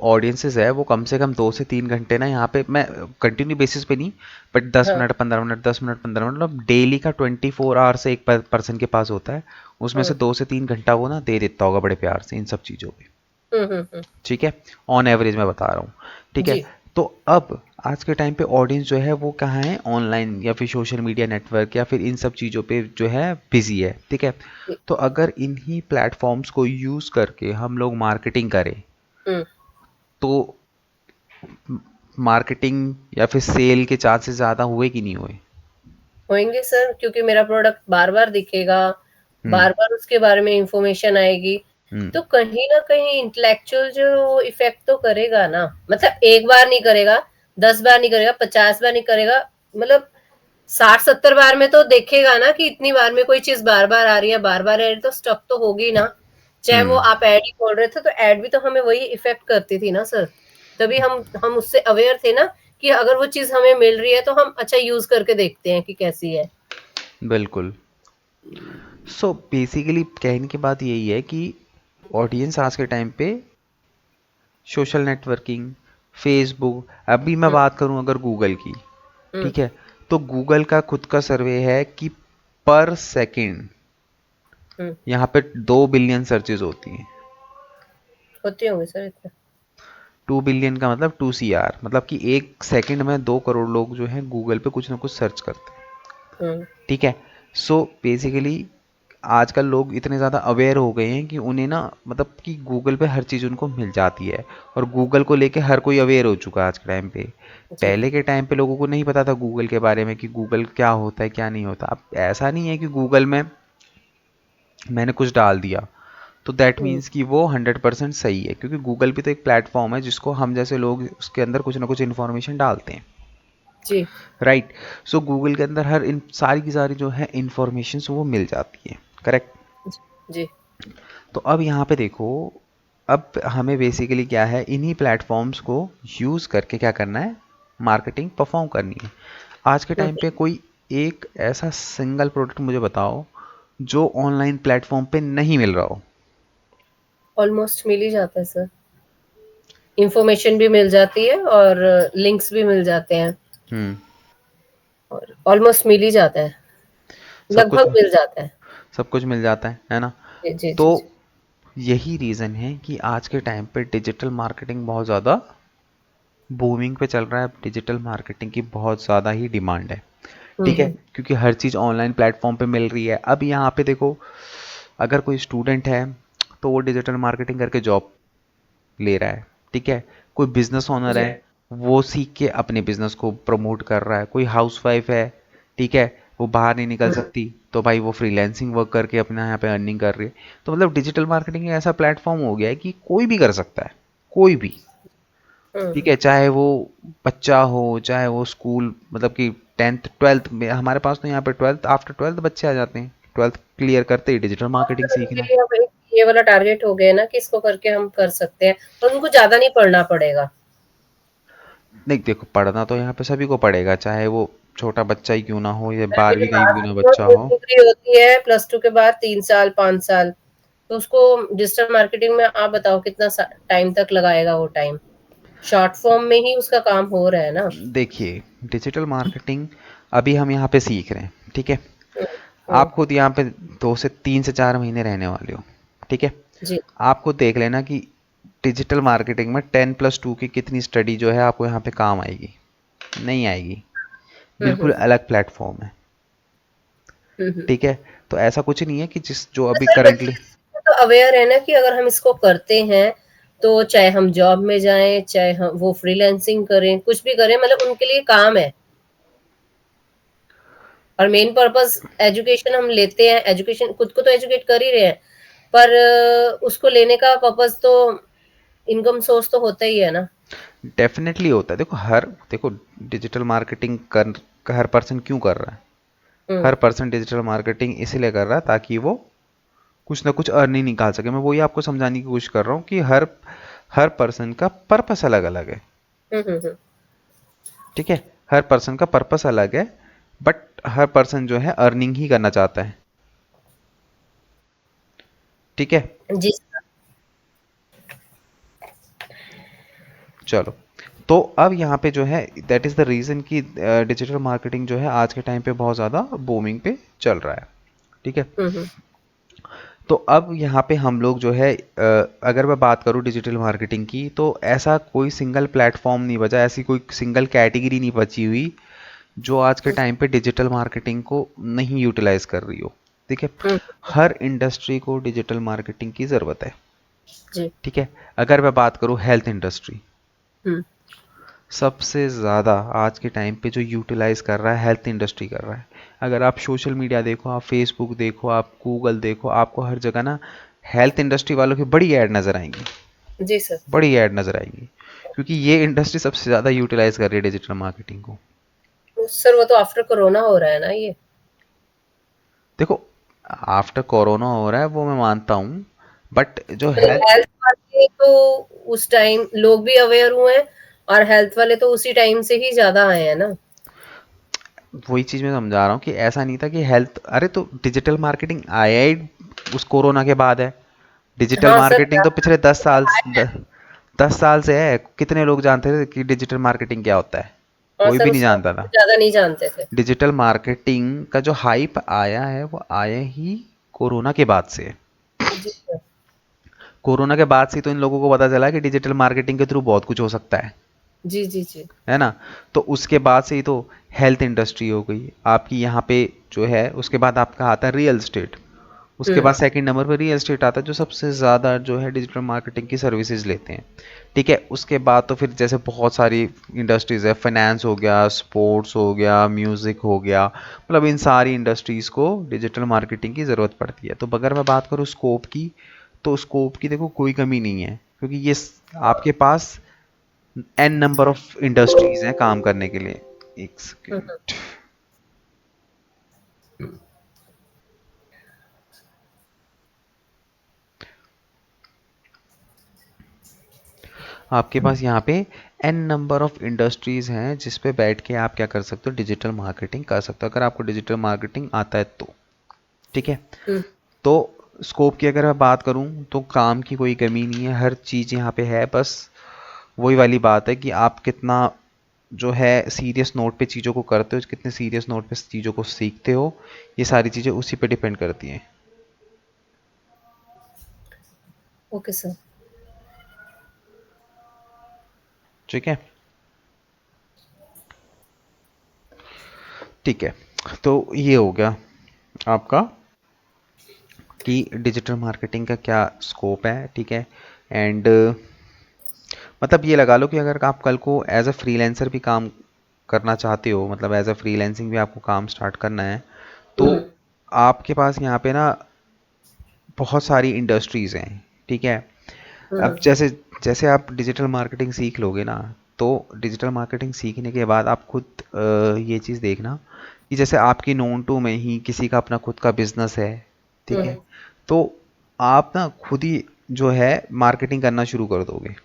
ऑडियंसेस है वो कम से कम 2 से 3 घंटे ना, यहाँ पे मैं कंटिन्यू बेसिस पे नहीं, बट दस हाँ। मिनट 15 मिनट 10 मिनट 15 मिनट मतलब डेली का 24 आवर से एक पर्सन के पास होता है। उसमें से हम्म, 2 से 3 घंटा वो ना दे देता होगा बड़े प्यार से इन सब चीज़ों पे, हम्म। ठीक है। ऑन एवरेज मैं बता रहा हूँ, ठीक है। जी। तो अब आज के टाइम पे ऑडियंस जो है वो कहाँ है? ऑनलाइन या फिर सोशल मीडिया नेटवर्क या फिर इन सब चीज़ों पे जो है बिजी है, ठीक है। जी। तो अगर इन्हीं प्लेटफॉर्म्स को यूज़ करके हम लोग मार्केटिंग करें हम्म। तो मार्केटिंग या फिर सेल के चांसेस ज़्यादा हुए कि नहीं हुए? होंगे सर, क्योंकि मेरा प्रोडक्ट बार बार दिखेगा, हम्म। बार बार उसके बारे में इंफॉर्मेशन आएगी। हम्म। तो कहीं ना कहीं इंटेलेक्चुअल जो इफेक्ट तो करेगा ना, मतलब एक बार नहीं करेगा, 10 बार नहीं करेगा, 50 बार नहीं करेगा, मतलब 60-70 बार में तो देखेगा ना कि इतनी बार में कोई चीज बार बार आ रही है, बार बार आ रही है, तो स्टक तो होगी ना। चाहे वो हम्म। आप एड ही खोल रहे थे तो एड भी तो हमें वही इफेक्ट करती थी ना सर। तभी हम उससे अवेयर थे ना कि अगर वो चीज हमें मिल रही है तो हम अच्छा यूज करके देखते हैं कि कैसी है। बिल्कुल। सो बेसिकली कहने की बात यही है कि ऑडियंस आज के टाइम पे सोशल नेटवर्किंग, फेसबुक, अभी मैं हम्म, बात करूं अगर गूगल की, हम्म, ठीक है, तो गूगल का खुद का सर्वे है कि पर सेकंड हम्म। यहाँ पे 2 बिलियन सर्चेज होती हैं। होती होंगे सर इतना। 2 बिलियन का मतलब 2 CR, मतलब कि एक सेकंड में 2 करोड़ लोग जो हैं गूगल पे कुछ ना कुछ सर्च करते हैं, हम्म, ठीक है। सो बेसिकली आजकल लोग इतने ज़्यादा अवेयर हो गए हैं कि उन्हें ना मतलब कि गूगल पे हर चीज़ उनको मिल जाती है, और गूगल को लेके हर कोई अवेयर हो चुका है आज के टाइम पे। जी। पहले के टाइम पे लोगों को नहीं पता था गूगल के बारे में कि गूगल क्या होता है क्या नहीं होता। अब ऐसा नहीं है कि गूगल में मैंने कुछ डाल दिया तो दैट हम्म, मीन्स कि वो 100% सही है, क्योंकि गूगल भी तो एक प्लेटफॉर्म है जिसको हम जैसे लोग उसके अंदर कुछ ना कुछ इन्फॉर्मेशन डालते हैं। जी। राइट। सो गूगल के अंदर हर इन सारी की सारी जो है इंफॉर्मेशन वो मिल जाती है। करेक्ट। जी। जी। तो अब यहाँ पे देखो, अब हमें बेसिकली क्या है, इन्हीं प्लेटफॉर्म्स को यूज़ करके क्या करना है, मार्केटिंग परफॉर्म करनी है। आज के टाइम पे कोई एक ऐसा सिंगल प्रोडक्ट मुझे बताओ जो ऑनलाइन प्लेटफॉर्म पे नहीं मिल रहा हो। ऑलमोस्ट मिल ही जाता है सर, इंफॉर्मेशन भी मिल जाती है और लिंक्स भी मिल जाते हैं, हम्म। और ऑलमोस्ट मिल ही जाता है, सब कुछ लगभग मिल जाता है। सब कुछ मिल जाता है ना। जी, जी, तो जी, जी। यही रीज़न है कि आज के टाइम पे डिजिटल मार्केटिंग बहुत ज़्यादा बूमिंग पे चल रहा है। डिजिटल मार्केटिंग की बहुत ज़्यादा ही डिमांड है। हुँ, ठीक है, हुँ। क्योंकि हर चीज़ ऑनलाइन प्लेटफॉर्म पे मिल रही है। अब यहाँ पे देखो, अगर कोई स्टूडेंट है तो वो डिजिटल मार्केटिंग करके जॉब ले रहा है। ठीक है, कोई बिजनेस ओनर जी। है वो सीख के अपने बिजनेस को प्रमोट कर रहा है। कोई हाउसवाइफ है, ठीक है, वो बाहर नहीं निकल हुँ, सकती तो भाई वो फ्रीलैंसिंग वर्क करके अपने यहाँ पे अर्निंग कर रही है। तो मतलब डिजिटल मार्केटिंग एक ऐसा प्लेटफॉर्म हो गया है कि कोई भी कर सकता है, कोई भी। हुँ, ठीक हुँ। है, चाहे वो बच्चा हो, चाहे वो स्कूल मतलब कि 10th 12th में, हमारे पास तो यहाँ पे 12th आफ्टर 12th बच्चे आ जाते हैं। 12th क्लियर करते ही डिजिटल हाँ, मार्केटिंग मतलब सीखना उनके है। लिए अब एक ये वाला टारगेट हो गया है ना कि इसको करके हम कर सकते हैं, और उनको ज़्यादा नहीं पढ़ना पड़ेगा। नहीं देखो, पढ़ना तो यहाँ पे सभी को पड़ेगा, चाहे वो छोटा बच्चा ही क्यों ना हो या पहले के 12वीं का ही बाद क्यों ना तो बच्चा जो हो। डिग्री होती है प्लस टू के बाद 3 साल 5 साल, तो उसको डिजिटल मार्केटिंग में आप बताओ कितना टाइम तक लगाएगा वो टाइम, शॉर्ट फॉर्म में ही उसका काम हो रहा है ना। देखिए, डिजिटल मार्केटिंग अभी हम यहाँ पे सीख रहे हैं। ठीक है, हम्म। आप हम्म। खुद यहाँ पे 2 से 3 से 4 महीने रहने वाले हो। ठीक है, जी। आप खुद देख लेना कि डिजिटल मार्केटिंग में 10+2 की कितनी स्टडी जो है आपको यहाँ पे काम आएगी। नहीं आएगी। हम्म। बिल्कुल हम्म। अलग प्लेटफॉर्म है। हम्म। ठीक है, तो ऐसा कुछ नहीं है कि जिस जो अभी सर बच्चे करंटली। तो अवेयर है ना कि अगर हम इसको करते हैं तो चाहे हम जॉब में जाएं, चाहे हम वो फ्रीलांसिंग करें, कुछ भी करें, मतलब उनके लिए काम है। और मेन पर्पस एजुकेशन हम लेते हैं, एजुकेशन खुद को तो एजुकेट कर ही रहे हैं, पर उसको लेने का पर्पस तो इनकम सोर्स तो होता ही है ना। डेफिनेटली होता है। देखो डिजिटल मार्केटिंग कर हर पर्सन क्यों कर रहा है। हम्म। हर पर्सन डिजिटल मार्केटिंग इसीलिए कर रहा है ताकि वो कुछ ना कुछ अर्निंग निकाल सके। मैं वही आपको समझाने की कोशिश कर रहा हूँ कि हर हर पर्सन का पर्पस अलग अलग है। हम्म। हम्म। ठीक है, हर पर्सन का पर्पस अलग है, बट हर पर्सन जो है अर्निंग ही करना चाहता है। ठीक है, जी। चलो। तो अब यहाँ पे जो है दैट इज़ द रीज़न कि डिजिटल मार्केटिंग जो है आज के टाइम पे बहुत ज़्यादा बूमिंग पे चल रहा है। ठीक है, हम्म। तो अब यहाँ पे हम लोग जो है अगर मैं बात करूँ डिजिटल मार्केटिंग की, तो ऐसा कोई सिंगल प्लेटफॉर्म नहीं बचा, ऐसी कोई सिंगल कैटेगरी नहीं बची हुई जो आज के टाइम पे डिजिटल मार्केटिंग को नहीं यूटिलाइज कर रही हो। ठीक है, हम्म। हर इंडस्ट्री को डिजिटल मार्केटिंग की ज़रूरत है। जी। ठीक है, अगर मैं बात करूँ हेल्थ इंडस्ट्री, हम्म। सबसे ज़्यादा आज के टाइम पे जो यूटिलाइज कर रहा है हेल्थ इंडस्ट्री कर रहा है। अगर आप सोशल मीडिया देखो, आप फेसबुक देखो, आप गूगल देखो, आपको हर जगह ना हेल्थ इंडस्ट्री वालों की बड़ी ऐड नज़र आएंगी। जी सर। बड़ी ऐड नज़र आएंगी, क्योंकि ये इंडस्ट्री सबसे ज़्यादा यूटिलाइज कर रही है डिजिटल मार्केटिंग को। सर वो तो आफ्टर कोरोना हो रहा है ना ये। देखो, आफ्टर कोरोना हो रहा है वो मैं मानता हूँ, बट जो तो हेल्थ, हेल्थ वाले तो उस टाइम लोग भी अवेयर हुए हैं, और हेल्थ वाले तो उसी टाइम से ही ज्यादा आए हैं ना। वही चीज़ मैं समझा रहा हूँ कि ऐसा नहीं था कि हेल्थ, अरे तो डिजिटल मार्केटिंग आया ही उस कोरोना के बाद है। डिजिटल हाँ सर। मार्केटिंग तो पिछले 10 साल से है। कितने लोग जानते थे कि डिजिटल मार्केटिंग क्या होता है? हाँ कोई सर, भी नहीं उस जानता टाइम था। ज्यादा नहीं जानते थे। डिजिटल मार्केटिंग का जो हाइप आया है वो आया ही कोरोना के बाद से है। जी सर। कोरोना के बाद से तो इन लोगों को पता चला कि डिजिटल मार्केटिंग के थ्रू बहुत कुछ हो सकता जी, जी, जी। है ना। तो उसके बाद से ही तो हेल्थ इंडस्ट्री हो गई आपकी यहाँ पे जो है। उसके बाद आपका आता है रियल स्टेट। उसके बाद सेकंड नंबर पर रियल एस्टेट आता है, जो सबसे ज़्यादा जो है डिजिटल मार्केटिंग की सर्विसेज लेते हैं। ठीक है, उसके बाद तो फिर जैसे बहुत सारी इंडस्ट्रीज़ है, फाइनेंस हो गया, स्पोर्ट्स हो गया, म्यूज़िक हो गया, मतलब इन सारी इंडस्ट्रीज़ को डिजिटल मार्केटिंग की ज़रूरत पड़ती है। तो अगर मैं बात करूँ स्कोप की, तो स्कोप की देखो कोई कमी नहीं है, क्योंकि ये आपके पास एन नंबर ऑफ इंडस्ट्रीज़ हैं काम करने के लिए। एक सेकेंड। आपके पास यहाँ पे एन नंबर ऑफ इंडस्ट्रीज़ हैं जिस पे बैठ के आप क्या कर सकते हो, डिजिटल मार्केटिंग कर सकते हो, अगर आपको डिजिटल मार्केटिंग आता है तो। ठीक है, तो स्कोप की अगर मैं बात करूँ तो काम की कोई कमी नहीं है, हर चीज़ यहाँ पे है। बस वही वाली बात है कि आप कितना जो है सीरियस नोट पे चीज़ों को करते हो, कितने सीरियस नोट पे चीज़ों को सीखते हो, ये सारी चीज़ें उसी पे डिपेंड करती हैं। Okay sir. ठीक है, ठीक है, तो ये हो गया आपका कि डिजिटल मार्केटिंग का क्या स्कोप है। ठीक है, एंड मतलब ये लगा लो कि अगर आप कल को एज अ फ्रीलांसर भी काम करना चाहते हो, मतलब एज अ फ्रीलांसिंग भी आपको काम स्टार्ट करना है, तो आपके पास यहाँ पे ना बहुत सारी इंडस्ट्रीज़ हैं। ठीक है, अब जैसे जैसे आप डिजिटल मार्केटिंग सीख लोगे ना, तो डिजिटल मार्केटिंग सीखने के बाद आप खुद ये चीज़ देखना कि जैसे आपकी नोन टू में ही किसी का अपना खुद का बिजनेस है। ठीक है, तो आप ना खुद ही जो है मार्केटिंग करना शुरू कर दोगे।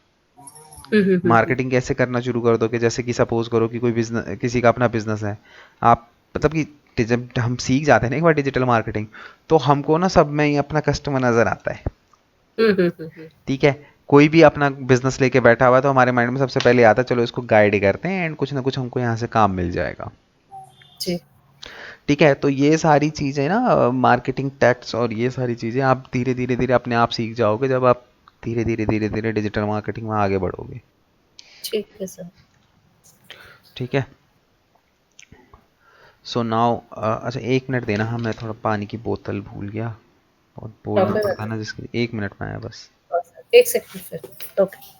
मार्केटिंग कैसे करना शुरू कर दोगे, जैसे कि सपोज करो कि कोई बिजनेस, किसी का अपना बिजनेस है, आप मतलब कि जब हम सीख जाते हैं ना एक बार डिजिटल मार्केटिंग, तो हमको ना सब में ही अपना कस्टमर नज़र आता है। ठीक है, कोई भी अपना बिजनेस लेके बैठा हुआ है तो हमारे माइंड में सबसे पहले आता है चलो इसको गाइड करते हैं एंड कुछ ना कुछ हमको यहाँ से काम मिल जाएगा। जी। ठीक है, तो ये सारी चीज़ें ना मार्केटिंग टैक्स और ये सारी चीज़ें आप धीरे धीरे धीरे अपने आप सीख जाओगे, जब आप धीरे धीरे धीरे धीरे डिजिटल मार्केटिंग में आगे बढ़ोगे। ठीक है सर। ठीक है, सो नाउ अच्छा 1 मिनट देना, हाँ मैं थोड़ा पानी की बोतल भूल गया, बहुत बोलना ओके पड़ता है ना, जिसके 1 मिनट में आया बस। एक सेकंड सर। ओके।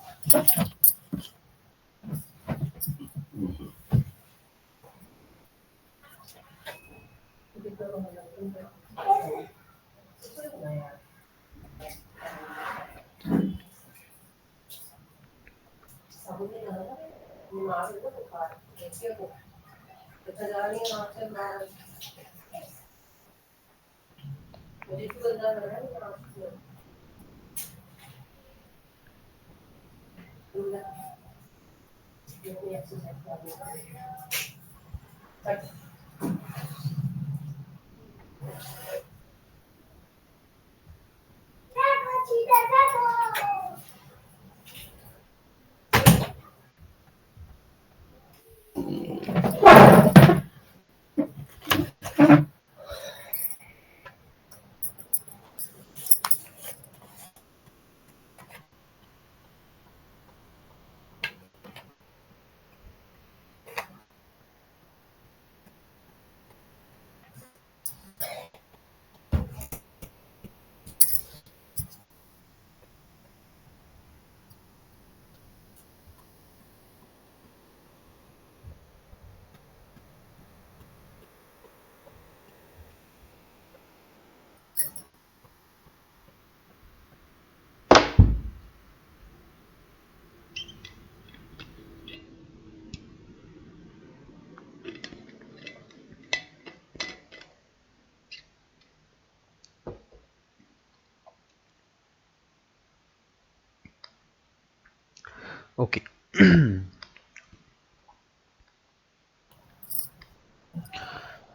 ओके,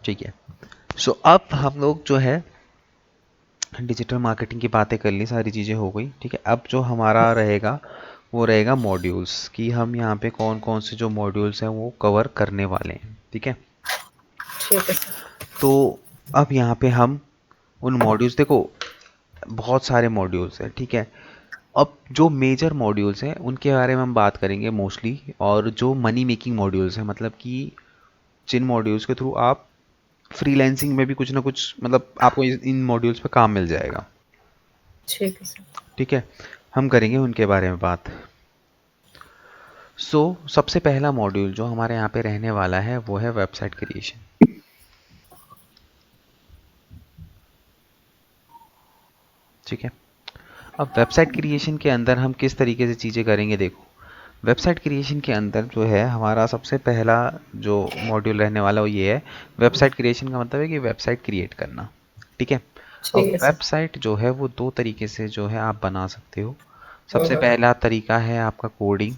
ठीक है, सो अब हम लोग जो है डिजिटल मार्केटिंग की बातें कर ली, सारी चीज़ें हो गई। ठीक है, अब जो हमारा रहेगा वो रहेगा मॉड्यूल्स, कि हम यहाँ पे कौन कौन से जो मॉड्यूल्स हैं वो कवर करने वाले हैं। ठीक है, ठीक है सर। तो अब यहाँ पे हम उन मॉड्यूल्स, देखो बहुत सारे मॉड्यूल्स हैं। ठीक है, अब जो मेजर मॉड्यूल्स हैं उनके बारे में हम बात करेंगे मोस्टली, और जो मनी मेकिंग मॉड्यूल्स हैं, मतलब कि जिन मॉड्यूल्स के थ्रू आप फ्रीलांसिंग में भी कुछ ना कुछ मतलब आपको इन मॉड्यूल्स पे काम मिल जाएगा। ठीक है सर। ठीक है, हम करेंगे उनके बारे में बात। सबसे पहला मॉड्यूल जो हमारे यहाँ पे रहने वाला है वो है वेबसाइट क्रिएशन। ठीक है, अब वेबसाइट क्रिएशन के अंदर हम किस तरीके से चीज़ें करेंगे, देखो वेबसाइट क्रिएशन के अंदर जो है हमारा सबसे पहला जो मॉड्यूल रहने वाला वो ये है। वेबसाइट क्रिएशन का मतलब है कि वेबसाइट क्रिएट करना। ठीक है, अब ठीक है सर। वेबसाइट जो है वो दो तरीके से जो है आप बना सकते हो। सबसे हम्म। पहला तरीका है आपका कोडिंग।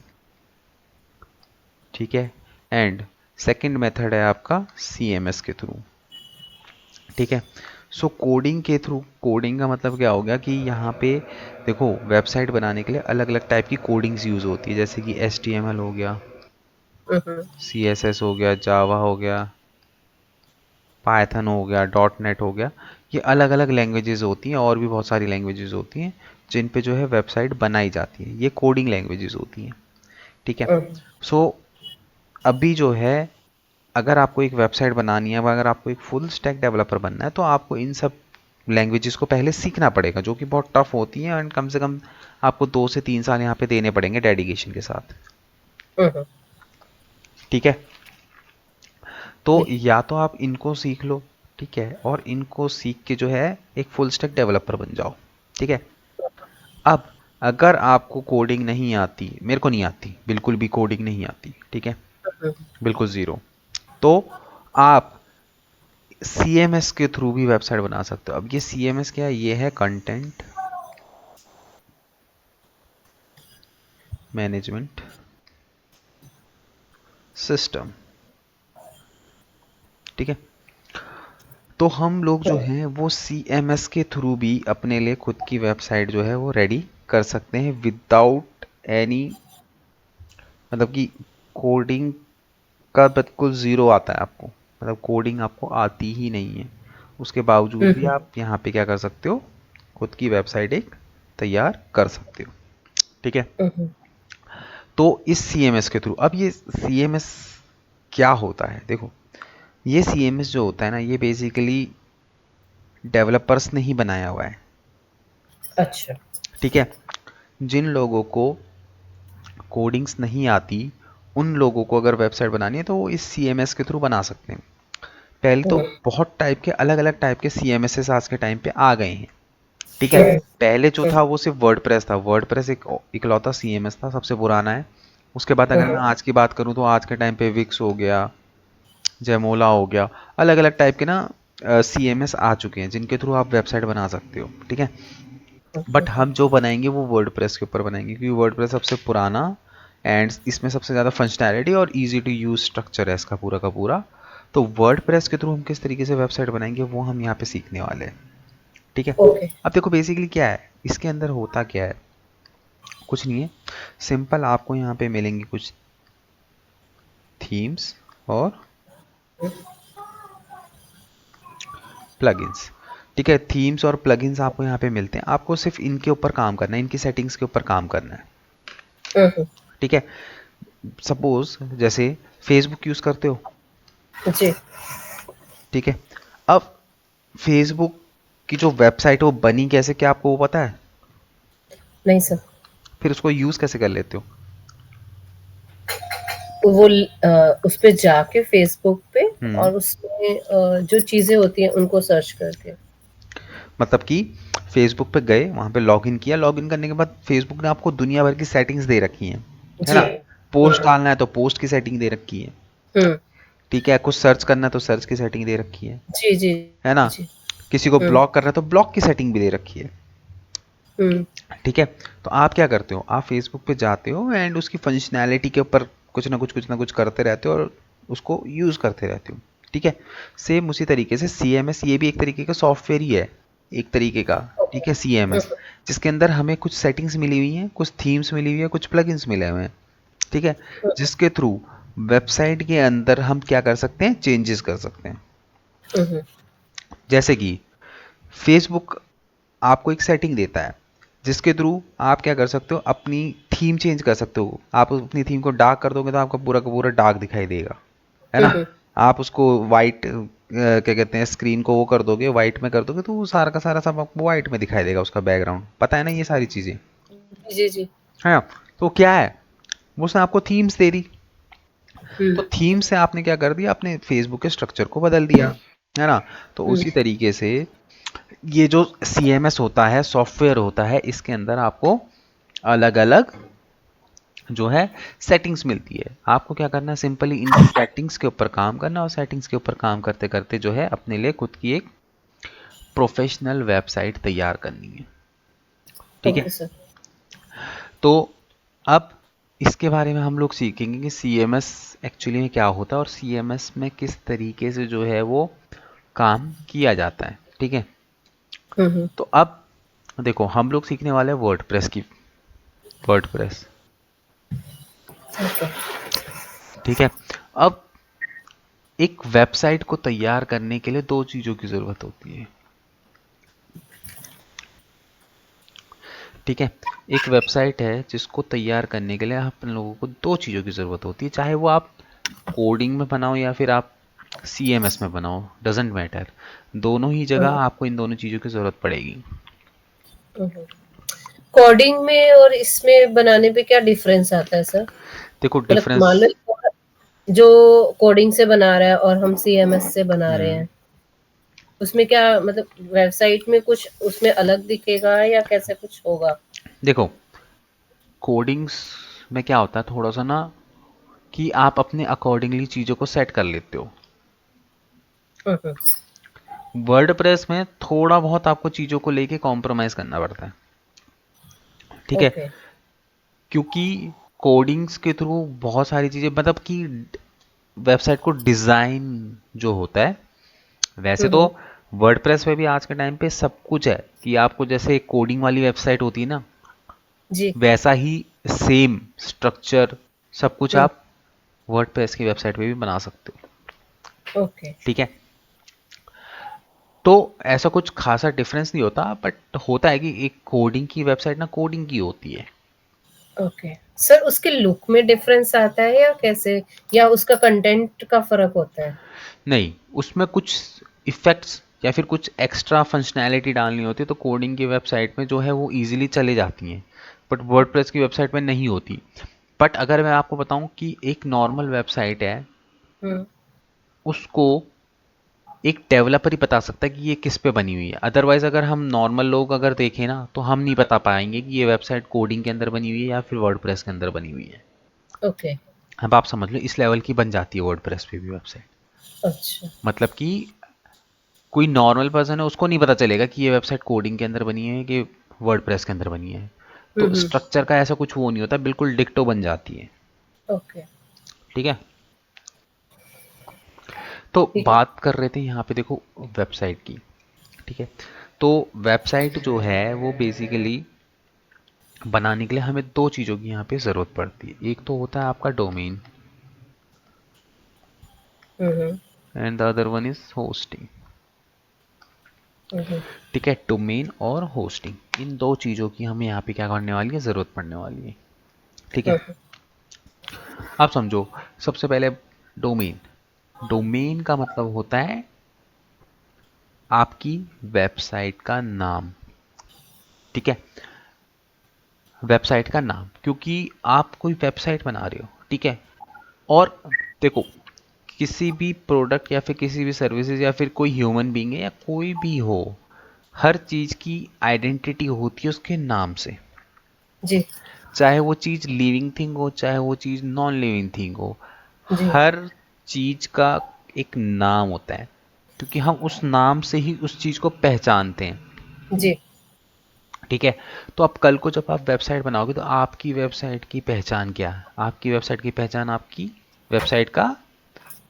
ठीक है, एंड सेकंड मेथड है आपका सीएमएस के थ्रू। ठीक है, कोडिंग के थ्रू, कोडिंग का मतलब क्या हो गया कि यहाँ पे देखो वेबसाइट बनाने के लिए अलग अलग टाइप की कोडिंग्स यूज़ होती है, जैसे कि HTML हो गया, हम्म। CSS हो गया, जावा हो गया, पाइथन हो गया, डॉट नेट हो गया। ये अलग अलग लैंग्वेजेस होती हैं और भी बहुत सारी लैंग्वेजेस होती हैं जिन पे जो है वेबसाइट बनाई जाती है। ये कोडिंग लैंग्वेजेस होती हैं। ठीक है, हम्म। सो अभी जो है अगर आपको एक वेबसाइट बनानी है, अगर आपको एक फुल स्टैक डेवलपर बनना है तो आपको इन सब लैंग्वेजेस को पहले सीखना पड़ेगा, जो कि बहुत टफ होती हैं एंड कम से कम आपको 2 से 3 साल यहाँ पे देने पड़ेंगे डेडिकेशन के साथ। हम्म। ठीक है, तो ठीक। या तो आप इनको सीख लो, ठीक है, और इनको सीख के जो है एक फुल स्टैक डेवलपर बन जाओ। ठीक है, अब अगर आपको कोडिंग नहीं आती, मेरे को नहीं आती, बिल्कुल भी कोडिंग नहीं आती, ठीक है, हम्म। बिल्कुल ज़ीरो, तो आप CMS के थ्रू भी वेबसाइट बना सकते हो। अब ये CMS क्या है, ये है कंटेंट मैनेजमेंट सिस्टम। ठीक है, तो हम लोग जो हैं वो CMS के थ्रू भी अपने लिए खुद की वेबसाइट जो है वो रेडी कर सकते हैं विदाउट एनी, मतलब कि कोडिंग का बिल्कुल ज़ीरो आता है आपको, मतलब कोडिंग आपको आती ही नहीं है, उसके बावजूद भी हम्म। आप यहाँ पे क्या कर सकते हो, खुद की वेबसाइट एक तैयार कर सकते हो। ठीक है, हम्म। तो इस CMS के थ्रू, अब ये CMS क्या होता है, देखो ये CMS जो होता है ना, ये बेसिकली डेवलपर्स ने ही बनाया हुआ है। अच्छा। ठीक है, जिन लोगों को कोडिंग्स नहीं आती उन लोगों को अगर वेबसाइट बनानी है तो वो इस CMS के थ्रू बना सकते हैं। पहले तो हम्म। बहुत टाइप के अलग अलग टाइप के CMS आज के टाइम पे आ गए हैं। ठीक है, हम्म। पहले जो था वो सिर्फ वर्डप्रेस था, वर्डप्रेस एक इकलौता CMS था, सबसे पुराना है। उसके बाद अगर मैं हम्म। आज की बात करूं तो आज के टाइम पे विक्स हो गया, जयमोला हो गया, अलग अलग टाइप के ना CMS आ चुके हैं जिनके थ्रू आप वेबसाइट बना सकते हो। ठीक है, बट हम जो बनाएंगे वो वर्डप्रेस के ऊपर बनाएंगे क्योंकि वर्डप्रेस सबसे पुराना एंड इसमें सबसे ज़्यादा फंक्शनैलिटी और इजी टू यूज स्ट्रक्चर है इसका पूरा का पूरा। तो वर्डप्रेस के थ्रू हम किस तरीके से वेबसाइट बनाएंगे वो हम यहाँ पे सीखने वाले हैं। ठीक है, ओके। अब देखो बेसिकली क्या है इसके अंदर होता क्या है, कुछ नहीं है, सिंपल आपको यहाँ पे मिलेंगी कुछ थीम्स और प्लगइन्स। ठीक है, थीम्स और प्लगइन्स आपको यहाँ पे मिलते हैं, आपको सिर्फ इनके ऊपर काम करना है, इनकी सेटिंग्स के ऊपर काम करना है। हम्म। ठीक है, सपोज जैसे फेसबुक यूज़ करते हो। जी। ठीक है, अब फेसबुक की जो वेबसाइट है वो बनी कैसे, क्या आपको वो पता है? नहीं सर। फिर उसको यूज़ कैसे कर लेते हो? वो उस पे जाके फेसबुक पे, हम्म, और उसमें जो चीजें होती हैं उनको सर्च करके। मतलब कि फेसबुक पे गए, वहां पे लॉगिन किया, लॉगिन करने के बाद फेसबुक ने आपको दुनिया भर की सेटिंग्स दे रखी हैं, है जी। ना? पोस्ट हम्म। डालना है तो पोस्ट की सेटिंग दे रखी है। हम्म। ठीक है, कुछ सर्च करना है तो सर्च की सेटिंग दे रखी जी जी है ना? जी। किसी को हम्म। ब्लॉक करना है तो ब्लॉक की सेटिंग भी दे रखी है। हम्म। ठीक है, तो आप क्या करते हो, आप फेसबुक पे जाते हो एंड उसकी फंक्शनैलिटी के ऊपर कुछ ना कुछ करते रहते हो और उसको यूज़ करते रहते हो। ठीक है, सेम उसी तरीके से CMS ये भी एक तरीके का सॉफ्टवेयर ही है, एक तरीके का। ओके। ठीक है, CMS जिसके अंदर हमें कुछ सेटिंग्स मिली हुई हैं, कुछ थीम्स मिली हुई है, कुछ प्लगइन्स मिले हुए हैं। ठीक है, जिसके थ्रू वेबसाइट के अंदर हम क्या कर सकते हैं, चेंजेस कर सकते हैं। हम्म। जैसे कि फेसबुक आपको एक सेटिंग देता है जिसके थ्रू आप क्या कर सकते हो, अपनी थीम चेंज कर सकते हो। आप अपनी थीम को डार्क कर दोगे तो आपका पूरा का पूरा डार्क दिखाई देगा, है ना? हम्म। आप उसको वाइट क्या कहते हैं, स्क्रीन को वो कर दोगे, वाइट में कर दोगे, तो वो सारा का सारा सब आपको वाइट में दिखाई देगा, उसका बैकग्राउंड, पता है ना ये सारी चीज़ें। जी जी जी। है ना? तो क्या है, वो उसने आपको थीम्स दे दी। तो हम्म थीम से आपने क्या कर दिया, अपने फेसबुक के स्ट्रक्चर को बदल दिया, है ना? तो हम्म। उसी तरीके से ये जो CMS होता है, सॉफ्टवेयर होता है, इसके अंदर आपको अलग अलग जो है सेटिंग्स मिलती है। आपको क्या करना है, सिंपली इन सेटिंग्स के ऊपर काम करना, और सेटिंग्स के ऊपर काम करते करते जो है अपने लिए खुद की एक प्रोफेशनल वेबसाइट तैयार करनी है। ठीक है? Okay sir. तो अब इसके बारे में हम लोग सीखेंगे कि CMS एक्चुअली में क्या होता है, और CMS में किस तरीके से जो है वो काम किया जाता है। ठीक है? हम्म। तो अब देखो, हम लोग सीखने वाले हैं वर्डप्रेस की, वर्डप्रेस। ओके। ठीक है? अब एक वेबसाइट को तैयार करने के लिए दो चीज़ों की ज़रूरत होती है। ठीक है? एक वेबसाइट है जिसको तैयार करने के लिए अपन लोगों को दो चीज़ों की ज़रूरत होती है, चाहे वो आप कोडिंग में बनाओ या फिर आप CMS में बनाओ, डजेंट मैटर। दोनों ही जगह आपको इन दोनों चीज़ों की ज़रूरत पड़ेगी। कोडिंग में और इसमें बनाने पे क्या डिफरेंस आता है सर? देखो मतलब डिफरेंस। मान लो जो कोडिंग से बना रहा है और हम सीएमएस से बना रहे हम्म, हैं, उसमें क्या मतलब वेबसाइट में कुछ उसमें अलग दिखेगा या कैसे कुछ होगा? देखो कोडिंग्स में क्या होता है थोड़ा सा ना, कि आप अपने अकॉर्डिंगली चीज़ों को सेट कर लेते हो। हम्म। वर्डप्रेस में थोड़ा बहुत आपको चीज़ों को लेके कॉम्प्रोमाइज़ करना पड़ता है। ठीक है? ओके। क्योंकि कोडिंग्स के थ्रू बहुत सारी चीज़ें, मतलब कि वेबसाइट को डिज़ाइन जो होता है, वैसे तो हम्म। वर्डप्रेस पे भी आज के टाइम पे सब कुछ है, कि आपको जैसे कोडिंग वाली वेबसाइट होती है ना, जी। वैसा ही सेम स्ट्रक्चर सब कुछ हम्म। आप वर्डप्रेस की वेबसाइट पे भी बना सकते हो। ओके। ठीक है? तो ऐसा कुछ खासा डिफरेंस नहीं होता, बट होता है कि एक कोडिंग की वेबसाइट ना कोडिंग की होती है। ओके सर, उसके लुक में डिफरेंस आता है या कैसे, या उसका कंटेंट का फर्क होता है? नहीं, उसमें कुछ इफ़ेक्ट्स या फिर कुछ एक्स्ट्रा फंक्शनैलिटी डालनी होती है, तो कोडिंग की वेबसाइट में जो है वो ईजिली चले जाती हैं, बट वर्डप्रेस की वेबसाइट में नहीं होती। बट अगर मैं आपको बताऊं कि एक नॉर्मल वेबसाइट है, हम्म। उसको एक डेवलपर ही बता सकता है कि ये किस पे बनी हुई है। अदरवाइज अगर हम नॉर्मल लोग अगर देखें ना, तो हम नहीं बता पाएंगे कि ये वेबसाइट कोडिंग के अंदर बनी हुई है या फिर वर्डप्रेस के अंदर बनी हुई है। ओके। अब आप समझ लो इस लेवल की बन जाती है वर्डप्रेस पे भी वेबसाइट। अच्छा। मतलब कि कोई नॉर्मल पर्सन है उसको नहीं पता चलेगा कि ये वेबसाइट कोडिंग के अंदर बनी है कि वर्डप्रेस के अंदर बनी है। तो हम्म। स्ट्रक्चर का ऐसा कुछ वो नहीं होता, बिल्कुल डिक्टो बन जाती है। ओके। ठीक है? तो ठीक है। बात कर रहे थे यहाँ पे देखो वेबसाइट की। ठीक है? तो वेबसाइट जो है वो बेसिकली बनाने के लिए हमें दो चीज़ों की यहाँ पे ज़रूरत पड़ती है। एक तो होता है आपका domain, hmm. And the other one is hosting. Hmm. ठीक है? डोमेन और होस्टिंग, इन दो चीज़ों की हमें यहाँ पे क्या करने वाली है, ज़रूरत पड़ने वाली है। ठीक है? हम्म। आप समझो, सबसे पहले डोमेन। डोमेन का मतलब होता है आपकी वेबसाइट का नाम। ठीक है? वेबसाइट का नाम, क्योंकि आप कोई वेबसाइट बना रहे हो। ठीक है? और देखो, किसी भी प्रोडक्ट या फिर किसी भी सर्विसेज या फिर कोई ह्यूमन बीइंग है या कोई भी हो, हर चीज़ की आइडेंटिटी होती है उसके नाम से। जी चाहे वो चीज़ लिविंग थिंग हो, चाहे वो चीज़ नॉन लिविंग थिंग हो, जी हर चीज़ का एक नाम होता है, क्योंकि हम उस नाम से ही उस चीज़ को पहचानते हैं। जी। ठीक है? तो अब कल को जब आप वेबसाइट बनाओगे तो आपकी वेबसाइट की पहचान क्या है? आपकी वेबसाइट की पहचान आपकी वेबसाइट का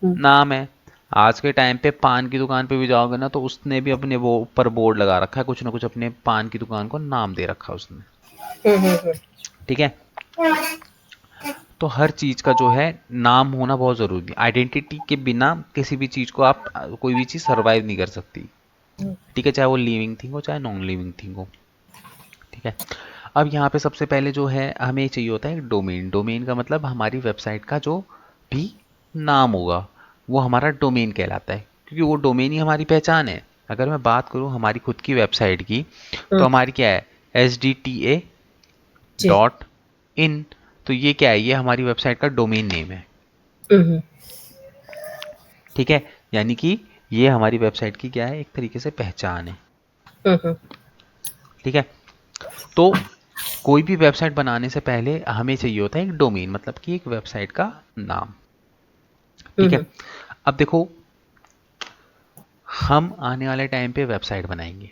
हम्म। नाम है। आज के टाइम पे पान की दुकान पे भी जाओगे ना, तो उसने भी अपने वो ऊपर बोर्ड लगा रखा है, कुछ ना कुछ अपने पान की दुकान को नाम दे रखा है उसने। हम्म। ठीक है? तो हर चीज़ का जो है नाम होना बहुत ज़रूरी है। आइडेंटिटी के बिना किसी भी चीज़ को आप कोई भी चीज़ सर्वाइव नहीं कर सकती। ठीक है? चाहे वो लिविंग थिंग हो चाहे नॉन लिविंग थिंग हो। ठीक है? अब यहाँ पे सबसे पहले जो है हमें चाहिए होता है डोमेन। डोमेन का मतलब हमारी वेबसाइट का जो भी नाम होगा वो हमारा डोमेन कहलाता है। क्योंकि वो डोमेन ही हमारी पहचान है। अगर मैं बात करूँ हमारी खुद की वेबसाइट की, तो हम्म, हमारी क्या है, जी। SDTA.in। तो ये क्या है, ये हमारी वेबसाइट का डोमेन नेम है। हम्म, ठीक है, यानी कि ये हमारी वेबसाइट की क्या है, एक तरीके से पहचान है। हम्म, ठीक है, तो कोई भी वेबसाइट बनाने से पहले हमें चाहिए होता है एक डोमेन, मतलब कि एक वेबसाइट का नाम। ठीक है, हम्म, अब देखो, हम आने वाले टाइम पे वेबसाइट बनाएंगे।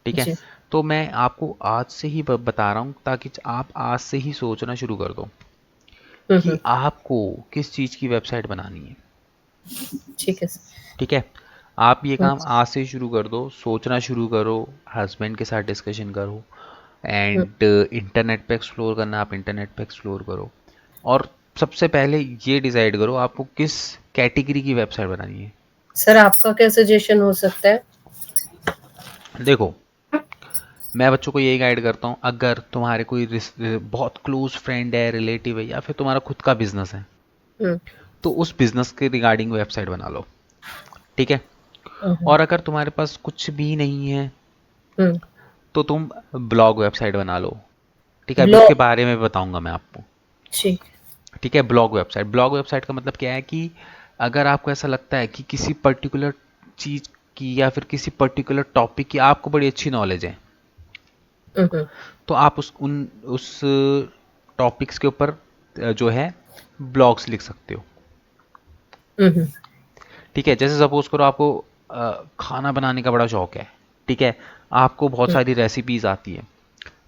ठीक है, जी। तो मैं आपको आज से ही बता रहा हूँ, ताकि आप आज से ही सोचना शुरू कर दो कि हम्म, आपको किस चीज़ की वेबसाइट बनानी है। ठीक है सर। ठीक है, आप ये हम्म, काम आज से शुरू कर दो, सोचना शुरू करो, हस्बैंड के साथ डिस्कशन करो, हम्म, एंड इंटरनेट पे एक्सप्लोर करना, आप इंटरनेट पे एक्सप्लोर करो। और सबसे पहले ये डिसाइड करो आपको किस कैटेगरी की वेबसाइट बनानी है। सर आपका क्या सजेशन हो सकता है? देखो, मैं बच्चों को यही गाइड करता हूँ, अगर तुम्हारे कोई बहुत क्लोज फ्रेंड है, रिलेटिव है, या फिर तुम्हारा खुद का बिजनेस है, हम्म, तो उस बिजनेस के रिगार्डिंग वेबसाइट बना लो। ठीक है, हम्म, और अगर तुम्हारे पास कुछ भी नहीं है, हम्म, तो तुम ब्लॉग वेबसाइट बना लो। ठीक है, अभी उसके ब्लॉग। बारे में बताऊंगा मैं आपको। ठीक। ठीक है, ब्लॉग वेबसाइट का मतलब क्या है कि अगर आपको ऐसा लगता है कि किसी पर्टिकुलर चीज़ की या फिर किसी पर्टिकुलर टॉपिक की आपको बड़ी अच्छी नॉलेज है, हम्म, तो आप उस टॉपिक्स के ऊपर जो है ब्लॉग्स लिख सकते हो। हम्म, ठीक है, जैसे सपोज करो आपको खाना बनाने का बड़ा शौक है। ठीक है, आपको बहुत हम्म, सारी रेसिपीज आती है,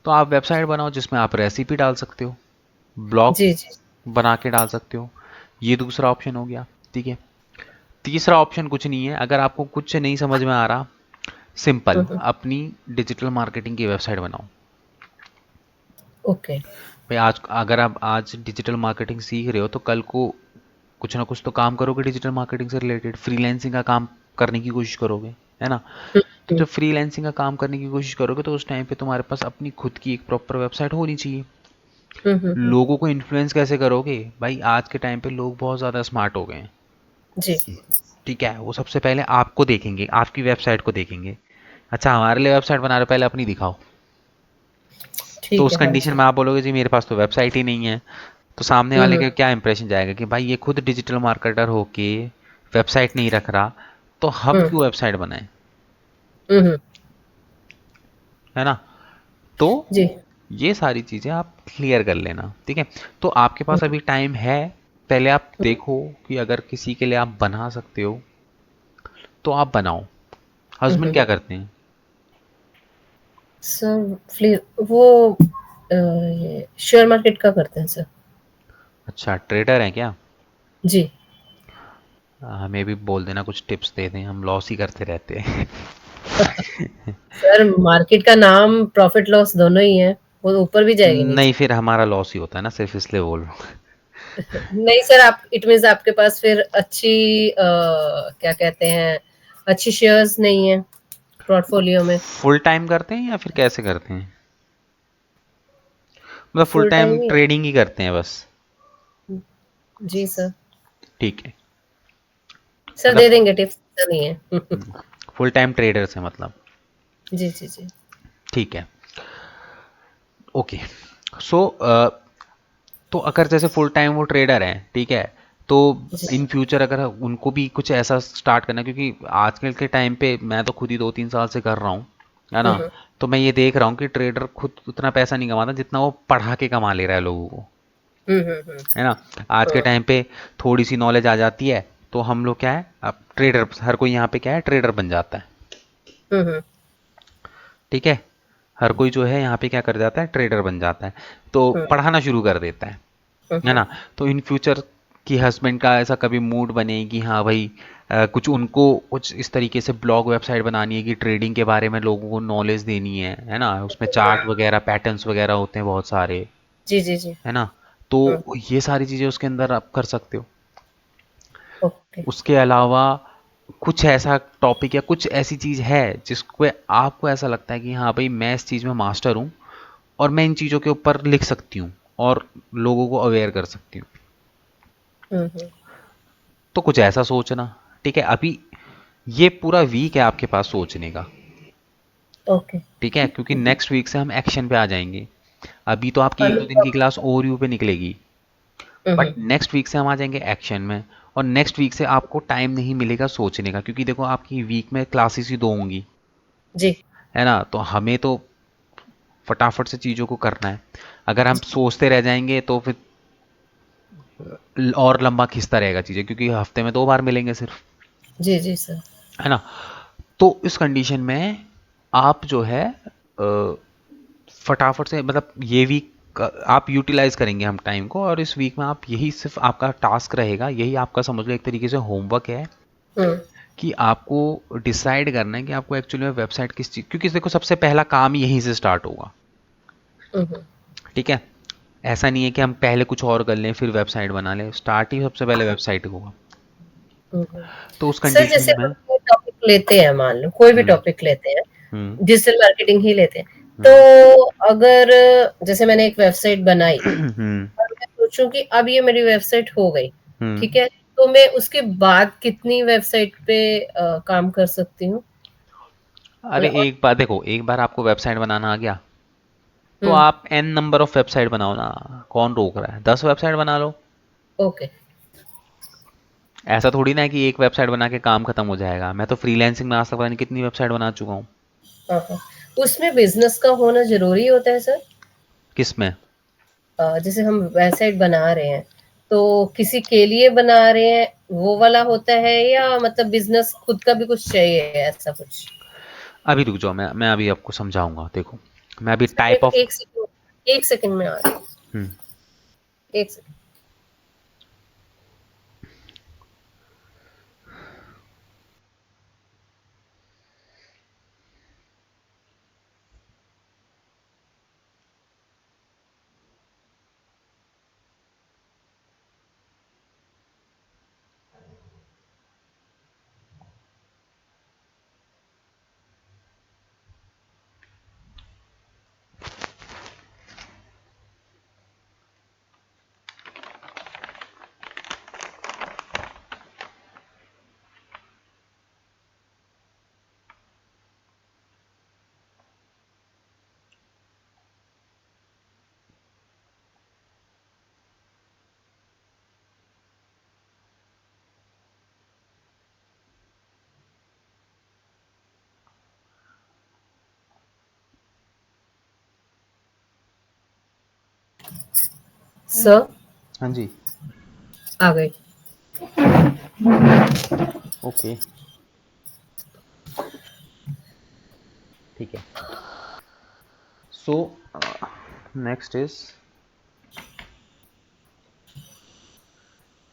तो आप वेबसाइट बनाओ जिसमें आप रेसिपी डाल सकते हो, ब्लॉग जी जी। बना के डाल सकते हो। ये दूसरा ऑप्शन हो गया। ठीक है, तीसरा ऑप्शन कुछ नहीं है, अगर आपको कुछ नहीं समझ में आ रहा, सिंपल हम्म, अपनी डिजिटल मार्केटिंग की वेबसाइट बनाओ। ओके। भाई आज अगर आप आज डिजिटल मार्केटिंग सीख रहे हो, तो कल को कुछ ना कुछ तो काम करोगे डिजिटल मार्केटिंग से रिलेटेड, फ्रीलैंसिंग का काम करने की कोशिश करोगे, है ना। हम्म, तो जब फ्रीलैंसिंग का काम करने की कोशिश करोगे, तो उस टाइम पे तुम्हारे पास अपनी खुद की एक प्रॉपर वेबसाइट होनी चाहिए। लोगों को इन्फ्लुएंस कैसे करोगे भाई, आज के टाइम पे लोग बहुत ज़्यादा स्मार्ट हो गए हैं। जी। ठीक है, वो सबसे पहले आपको देखेंगे, आपकी वेबसाइट को देखेंगे, अच्छा हमारे लिए वेबसाइट बना रहे हो, पहले अपनी दिखाओ। तो ठीक उस है, हाँ कंडीशन जी। में आप बोलोगे जी मेरे पास तो वेबसाइट ही नहीं है, तो सामने वाले हम्म, का क्या इंप्रेशन जाएगा कि भाई ये खुद डिजिटल मार्केटर होके वेबसाइट नहीं रख रहा, तो हम हम्म, क्यों वेबसाइट बनाएं, हम्म, है ना। तो जी। ये सारी चीज़ें आप क्लियर कर लेना। ठीक है, तो आपके पास हम्म, अभी टाइम है, पहले आप देखो कि अगर किसी के लिए आप बना सकते हो तो आप बनाओ। हस्बैंड हम्म, क्या करते हैं? सर वो ये शेयर मार्केट का करते हैं सर। अच्छा, ट्रेडर हैं क्या? जी। हमें भी बोल देना, कुछ टिप्स दे दें, हम लॉस ही करते रहते हैं। सर मार्केट का नाम प्रॉफिट लॉस दोनों ही है, वो ऊपर भी जाएगी नहीं, नीचे। फिर हमारा लॉस ही होता है ना, सिर्फ इसलिए बोल रहा हूँ। नहीं सर, आप इट मीन्स आपके पास फिर अच्छी क्या कहते हैं, अच्छी शेयर्स नहीं है पोर्टफोलियो में। फुल टाइम करते हैं या फिर कैसे करते हैं? मतलब फुल फुल टाइम टाइम ही है। ट्रेडिंग ही करते हैं बस? जी सर। ठीक है, सर दे मतलब देंगे टिप्स, नहीं है। फुल टाइम ट्रेडर्स हैं मतलब। जी जी जी। ठीक है, ओके। सो तो अगर जैसे फुल टाइम वो ट्रेडर हैं, ठीक है, तो जी। इन फ्यूचर अगर उनको भी कुछ ऐसा स्टार्ट करना है, क्योंकि आजकल के टाइम पे मैं तो खुद ही 2-3 साल से कर रहा हूँ, है ना। हम्म, तो मैं ये देख रहा हूँ कि ट्रेडर खुद उतना पैसा नहीं कमाता जितना वो पढ़ा के कमा ले रहा है लोगों को, है ना। आज के हम्म, टाइम पे थोड़ी सी नॉलेज आ जाती है, तो हम लोग क्या है, अब ट्रेडर, हर कोई यहाँ पे क्या है, ट्रेडर बन जाता है। हम्म, ठीक है, हर कोई जो है यहाँ पे क्या कर जाता है, ट्रेडर बन जाता है, तो हम्म, पढ़ाना शुरू कर देता है हम्म, ना। तो इन फ्यूचर कि हस्बैंड का ऐसा कभी मूड बने कि हाँ भाई, कुछ उनको कुछ इस तरीके से ब्लॉग वेबसाइट बनानी है कि ट्रेडिंग के बारे में लोगों को नॉलेज देनी है ना, उसमें चार्ट वगैरह पैटर्न्स वगैरह होते हैं बहुत सारे, जी जी जी। है ना। तो हम्म, ये सारी चीज़ें उसके अंदर आप कर सकते हो। ओके। उसके अलावा कुछ ऐसा टॉपिक या कुछ ऐसी चीज़ है जिसको आपको ऐसा लगता है कि हाँ भाई मैं इस चीज़ में मास्टर हूँ, और मैं इन चीज़ों के ऊपर लिख सकती हूँ और लोगों को अवेयर कर सकती हूँ, हम्म, तो कुछ ऐसा सोचना। ठीक है, अभी ये पूरा वीक है आपके पास सोचने का। ओके। ठीक है, क्योंकि नेक्स्ट वीक से हम एक्शन पे आ जाएंगे। अभी तो आपकी एक दो दिन की हम्म। क्लास ओवरव्यू पे निकलेगी, बट नेक्स्ट वीक से हम आ जाएंगे एक्शन में। और नेक्स्ट वीक से आपको टाइम नहीं मिलेगा सोचने का, क्योंकि देखो आपकी वीक में क्लासेस ही दो होंगी, जी है ना। तो हमें तो फटाफट से चीज़ों को करना है। अगर हम सोचते रह जाएंगे तो फिर और लंबा खिंचता रहेगा चीज़ें, क्योंकि हफ्ते में 2 बार मिलेंगे सिर्फ, जी जी सर। है ना। तो इस कंडीशन में आप जो है फटाफट से, मतलब ये वीक आप यूटिलाइज करेंगे हम टाइम को, और इस वीक में आप यही सिर्फ आपका टास्क रहेगा, यही आपका समझ लो एक तरीके से होमवर्क है, हम्म कि आपको डिसाइड करना है कि आपको एक्चुअली में वेबसाइट किस चीज़, क्योंकि देखो सबसे पहला काम यहीं से स्टार्ट होगा। हम्म ठीक है, ऐसा नहीं है कि हम पहले कुछ और कर लें फिर वेबसाइट बना लें, स्टार्ट ही सबसे पहले वेबसाइट होगा। हम्म। तो उस सर कंडीशन जैसे में हम कोई टॉपिक लेते हैं, मान लो कोई भी हम्म टॉपिक लेते हैं, हम्म डिजिटल मार्केटिंग ही लेते हैं, हम्म तो अगर जैसे मैंने एक वेबसाइट बनाई हम्म और मैं सोचूं कि अब ये मेरी वेबसाइट हो गई, हम्म। ठीक है, तो मैं उसके बाद कितनी वेबसाइट पे काम कर सकती हूँ? अरे मतलब और एक बार देखो, एक बार आपको वेबसाइट बनाना आ गया तो हम्म। आप एन नंबर ऑफ वेबसाइट बनाओ ना, कौन रोक रहा है, 10 वेबसाइट बना लो। ओके। ऐसा थोड़ी ना है कि एक वेबसाइट बना के काम खत्म हो जाएगा। मैं तो फ्रीलैंसिंग में आज तक पता नहीं कितनी वेबसाइट बना चुका हूँ। हाँ हाँ। उसमें बिजनेस का होना जरूरी होता है सर? किस में? जैसे हम वेबसाइट बना रहे हैं, तो किसी के लिए बना रहे हैं वो वाला होता है, या मतलब बिजनेस खुद का भी कुछ चाहिए ऐसा कुछ? अभी रुक जाओ, मैं अभी आपको समझाऊंगा, देखो। मैं अभी सर टाइप एक ऑफ एक सेकंड, एक सेकंड में आ रही हूँ, हम्म एक सेकंड। सर हाँ जी। आ गई। ओके, ठीक है। सो नेक्स्ट इज,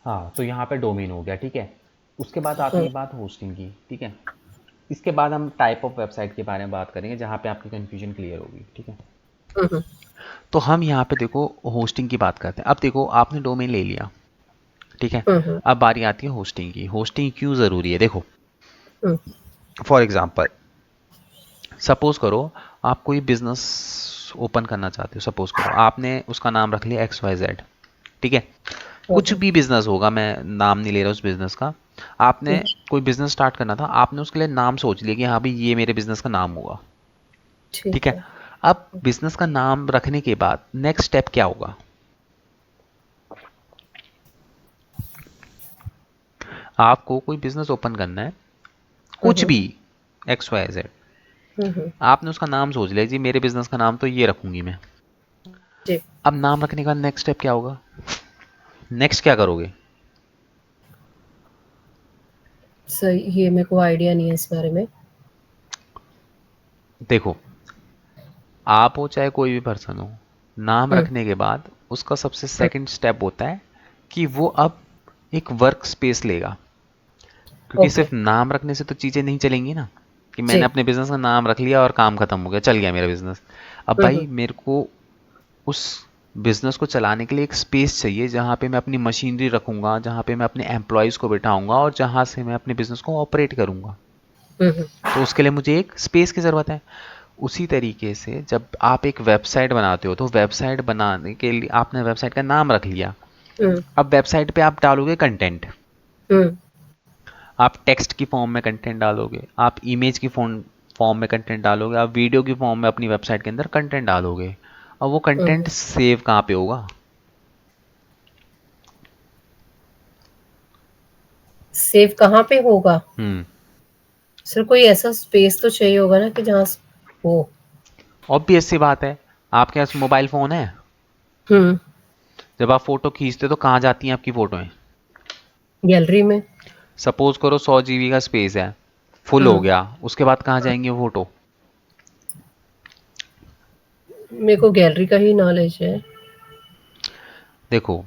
हाँ, तो यहाँ पे डोमेन हो गया, ठीक है। उसके बाद आती हम्म है बात होस्टिंग की, ठीक है। इसके बाद हम टाइप ऑफ वेबसाइट के बारे में बात करेंगे, जहाँ पे आपकी कन्फ्यूजन क्लियर होगी, ठीक है। हम्म तो हम यहाँ पे देखो होस्टिंग की बात करते हैं। अब देखो आपने डोमेन ले लिया, ठीक है। हम्म अब बारी आती है होस्टिंग की। होस्टिंग क्यों ज़रूरी है, देखो। हम्म। फॉर एग्जांपल, सपोज करो आप कोई बिजनेस ओपन करना चाहते हो। सपोज करो आपने उसका नाम रख लिया XYZ, ठीक है। कुछ हम्म भी बिजनेस होगा, मैं नाम नहीं ले रहा उस बिजनेस का। आपने हम्म। कोई बिजनेस स्टार्ट करना था, आपने उसके लिए नाम सोच लिया कि हाँ भाई ये मेरे बिजनेस का नाम होगा, ठीक ठीक है। है। अब बिजनेस का नाम रखने के बाद नेक्स्ट स्टेप क्या होगा? आपको कोई बिजनेस ओपन करना है, कुछ हम्म भी, XYZ। हम्म। आपने उसका नाम सोच लिया जी, मेरे बिजनेस का नाम तो ये रखूंगी मैं। जी अब नाम रखने का नेक्स्ट स्टेप क्या होगा? नेक्स्ट क्या करोगे? सर ये मेरे को आइडिया नहीं है इस बारे में। देखो, आप हो चाहे कोई भी पर्सन हो, नाम हम्म। रखने के बाद उसका सबसे हम्म। सेकंड स्टेप होता है कि वो अब एक वर्क स्पेस लेगा। क्योंकि ओके। सिर्फ नाम रखने से तो चीज़ें नहीं चलेंगी ना, कि जी। मैंने अपने बिजनेस का नाम रख लिया और काम खत्म हो गया, चल गया मेरा बिजनेस। अब भाई हम्म। मेरे को उस बिजनेस को चलाने के लिए एक स्पेस चाहिए, जहाँ पे मैं अपनी मशीनरी रखूंगा, जहाँ पे मैं अपने एम्प्लॉयज़ को बिठाऊंगा और जहाँ से मैं अपने बिजनेस को ऑपरेट करूंगा। तो उसके लिए मुझे एक स्पेस की ज़रूरत है। उसी तरीके से जब आप एक वेबसाइट बनाते हो, तो वेबसाइट बनाने के लिए आपने वेबसाइट का नाम रख लिया। हम्म अब वेबसाइट पे आप डालोगे कंटेंट। हम्म। आप टेक्स्ट की फॉर्म में कंटेंट डालोगे, आप इमेज की फॉर्म में कंटेंट डालोगे, आप वीडियो की फॉर्म में अपनी वेबसाइट के अंदर कंटेंट डालोगे। और वो कंटेंट सेव कहाँ पे होगा? सेव कहाँ पे होगा? हम्म। सर कोई ऐसा स्पेस तो चाहिए होगा ना कि जहाँ हो। ऑब्वियस सी बात है, आपके पास मोबाइल फोन है, हम्म। जब आप फोटो खींचते हो तो कहाँ जाती हैं आपकी फोटोएं? गैलरी में। सपोज करो 100 GB का स्पेस है, फुल हो हम्म। गया, उसके बाद कहाँ जाएंगी वो फोटो? मेरे को गैलरी का ही नॉलेज है। देखो,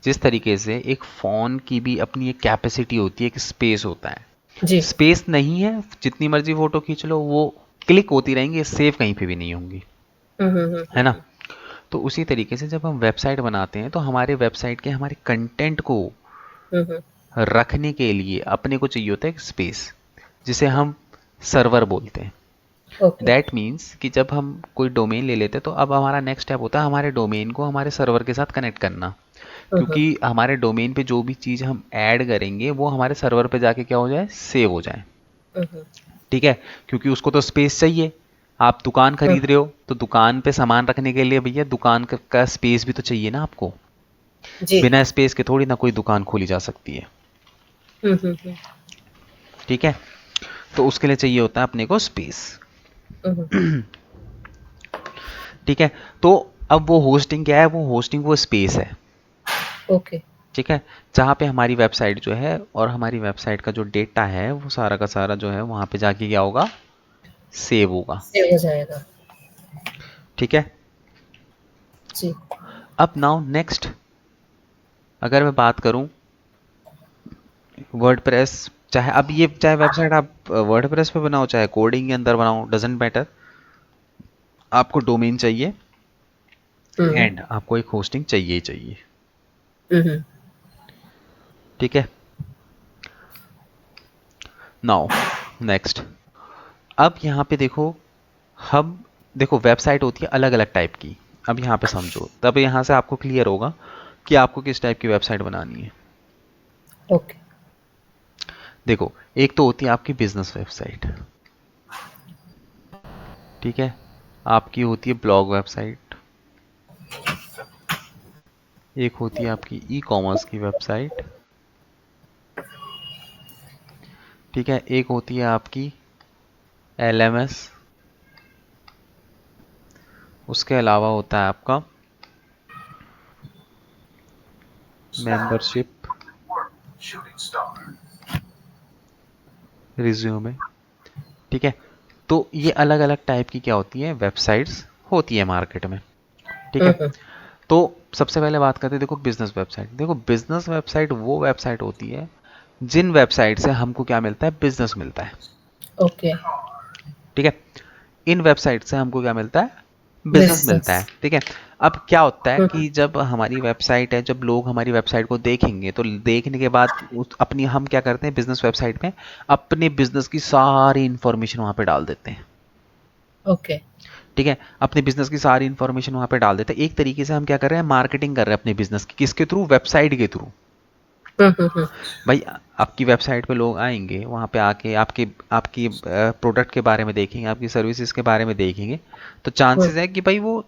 जिस तरीके से एक फ़ोन की भी अपनी एक कैपेसिटी होती है, एक स्पेस होता है, जी। स्पेस नहीं है, जितनी मर्जी फोटो खींच लो वो क्लिक होती रहेंगी, सेव कहीं पे भी नहीं होंगी, है ना? तो उसी तरीके से जब हम वेबसाइट बनाते हैं तो हमारे वेबसाइट के हमारे कंटेंट को हम्म। रखने के लिए अपने को चाहिए होता है एक स्पेस, जिसे हम सर्वर बोलते हैं। ओके। दैट मीन्स कि जब हम कोई डोमेन ले लेते हैं तो अब हमारा नेक्स्ट स्टेप होता है हमारे डोमेन को हमारे सर्वर के साथ कनेक्ट करना, क्योंकि हमारे डोमेन पे जो भी चीज़ हम ऐड करेंगे वो हमारे सर्वर पे जाके क्या हो जाए, सेव हो जाए। ठीक है, क्योंकि उसको तो स्पेस चाहिए। आप दुकान खरीद रहे हो तो दुकान पे सामान रखने के लिए भैया दुकान का स्पेस भी तो चाहिए ना आपको। जी। बिना स्पेस के थोड़ी ना कोई दुकान खोली जा सकती है। हम्म। ठीक है, तो उसके लिए चाहिए होता है अपने को स्पेस। हम्म। ठीक है, तो अब वो होस्टिंग क्या है, वो होस्टिंग वो स्पेस है। ओके। ठीक है, जहाँ पे हमारी वेबसाइट जो है और हमारी वेबसाइट का जो डेटा है वो सारा का सारा जो है वहाँ पे जाके क्या होगा, सेव होगा। सेव हो जाएगा। ठीक है, जी। अब नाउ नेक्स्ट अगर मैं बात करूँ वर्डप्रेस, चाहे अब ये चाहे वेबसाइट आप वर्डप्रेस पे बनाओ चाहे कोडिंग के अंदर बनाओ, डजेंट मैटर, आपको डोमेन चाहिए हम्म। एंड आपको एक होस्टिंग चाहिए ही चाहिए। हम्म। ठीक है, नाउ नेक्स्ट, अब यहाँ पे देखो, हम देखो वेबसाइट होती है अलग अलग टाइप की। अब यहाँ पे समझो, तब यहाँ से आपको क्लियर होगा कि आपको किस टाइप की वेबसाइट बनानी है। ओके। देखो, एक तो होती है आपकी बिजनेस वेबसाइट, ठीक है, आपकी होती है ब्लॉग वेबसाइट, एक होती है आपकी ई कॉमर्स की वेबसाइट, ठीक है, एक होती है आपकी एलएमएस, उसके अलावा होता है आपका मेंबरशिप, रिज्यूमे। ठीक है, तो ये अलग अलग टाइप की क्या होती है, वेबसाइट्स होती है मार्केट में। ठीक है, हम्म। तो सबसे पहले बात करते हैं, देखो बिजनेस वेबसाइट। देखो बिजनेस वेबसाइट वो वेबसाइट होती है जिन वेबसाइट से हमको क्या मिलता है, बिजनेस मिलता है। ओके। ठीक है, इन वेबसाइट से हमको क्या मिलता है, बिजनेस मिलता बिजनेस। है। ठीक है, अब क्या होता है हम्म। कि जब हमारी वेबसाइट है, जब लोग हमारी वेबसाइट को देखेंगे तो देखने के बाद अपनी हम क्या करते हैं बिजनेस वेबसाइट में, अपने बिजनेस की सारी इंफॉर्मेशन वहां पे डाल देते हैं। ओके। ठीक है, अपने बिजनेस की सारी इंफॉर्मेशन वहां पे डाल देते हैं। एक तरीके से हम क्या कर रहे हैं, मार्केटिंग कर रहे हैं अपने बिजनेस की, किसके थ्रू, वेबसाइट के थ्रू। हम्म। भाई आपकी वेबसाइट पे लोग आएंगे, वहां पे आके आपके आपकी प्रोडक्ट के बारे में देखेंगे, आपकी सर्विसेज के बारे में देखेंगे, तो चांसेस है कि भाई वो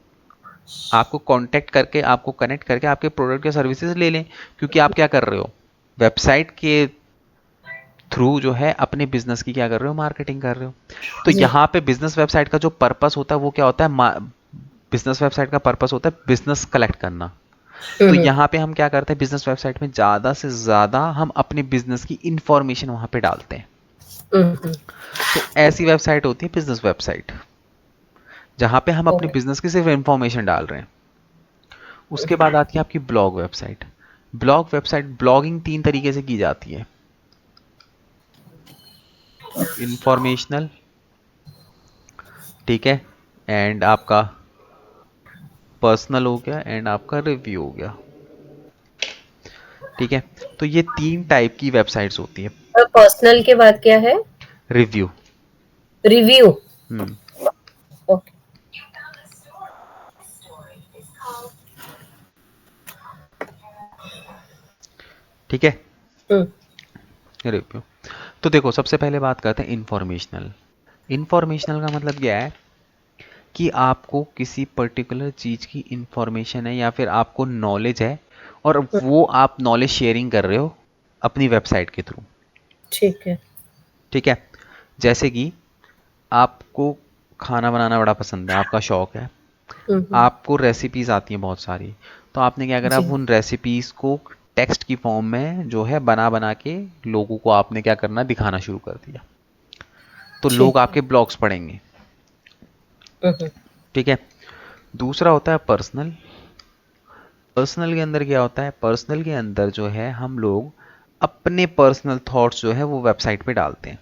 आपको कांटेक्ट करके, आपको कनेक्ट करके आपके प्रोडक्ट या सर्विसेज ले लें, क्योंकि आप क्या कर रहे हो, वेबसाइट के थ्रू जो है अपने बिजनेस की क्या कर रहे हो, मार्केटिंग कर रहे हो। तो जी। यहाँ पे बिजनेस वेबसाइट का जो पर्पस होता है वो क्या होता है, बिजनेस वेबसाइट का पर्पस होता है बिजनेस कलेक्ट करना। तो हम्म। यहाँ पे हम क्या करते हैं, बिजनेस वेबसाइट में ज़्यादा से ज़्यादा हम अपने बिजनेस की इंफॉर्मेशन वहाँ पे डालते हैं। हम्म। तो ऐसी वेबसाइट होती है बिजनेस वेबसाइट, जहाँ पे हम अपने ओके। बिजनेस की सिर्फ इंफॉर्मेशन डाल रहे हैं। उसके बाद आती है आपकी blog website. Blog website, blogging 3 तरीके से की जाती है, इंफॉर्मेशनल, ठीक है, एंड आपका पर्सनल हो गया, एंड आपका रिव्यू हो गया। ठीक है, तो ये 3 टाइप की वेबसाइट्स होती है। और पर्सनल के बाद क्या है? रिव्यू। रिव्यू। हम्म। ओके। ठीक है, हम्म। रिव्यू। तो देखो, सबसे पहले बात करते हैं इंफॉर्मेशनल। इंफॉर्मेशनल का मतलब क्या है कि आपको किसी पर्टिकुलर चीज़ की इंफॉर्मेशन है या फिर आपको नॉलेज है, और वो आप नॉलेज शेयरिंग कर रहे हो अपनी वेबसाइट के थ्रू। ठीक है। ठीक है। जैसे कि आपको खाना बनाना बड़ा पसंद है, आपका शौक है, हम्म। आपको रेसिपीज़ आती हैं बहुत सारी, तो आपने क्या करा, अब जी। उन रेसिपीज़ को टेक्स्ट की फॉर्म में जो है बना बना के लोगों को आपने क्या करना, दिखाना शुरू कर दिया। तो लोग ठीक है। आपके ब्लॉग्स पढ़ेंगे। हम्म। ठीक है। दूसरा होता है पर्सनल। पर्सनल के अंदर क्या होता है, पर्सनल के अंदर जो है हम लोग अपने पर्सनल थॉट्स जो है वो वेबसाइट पे डालते हैं।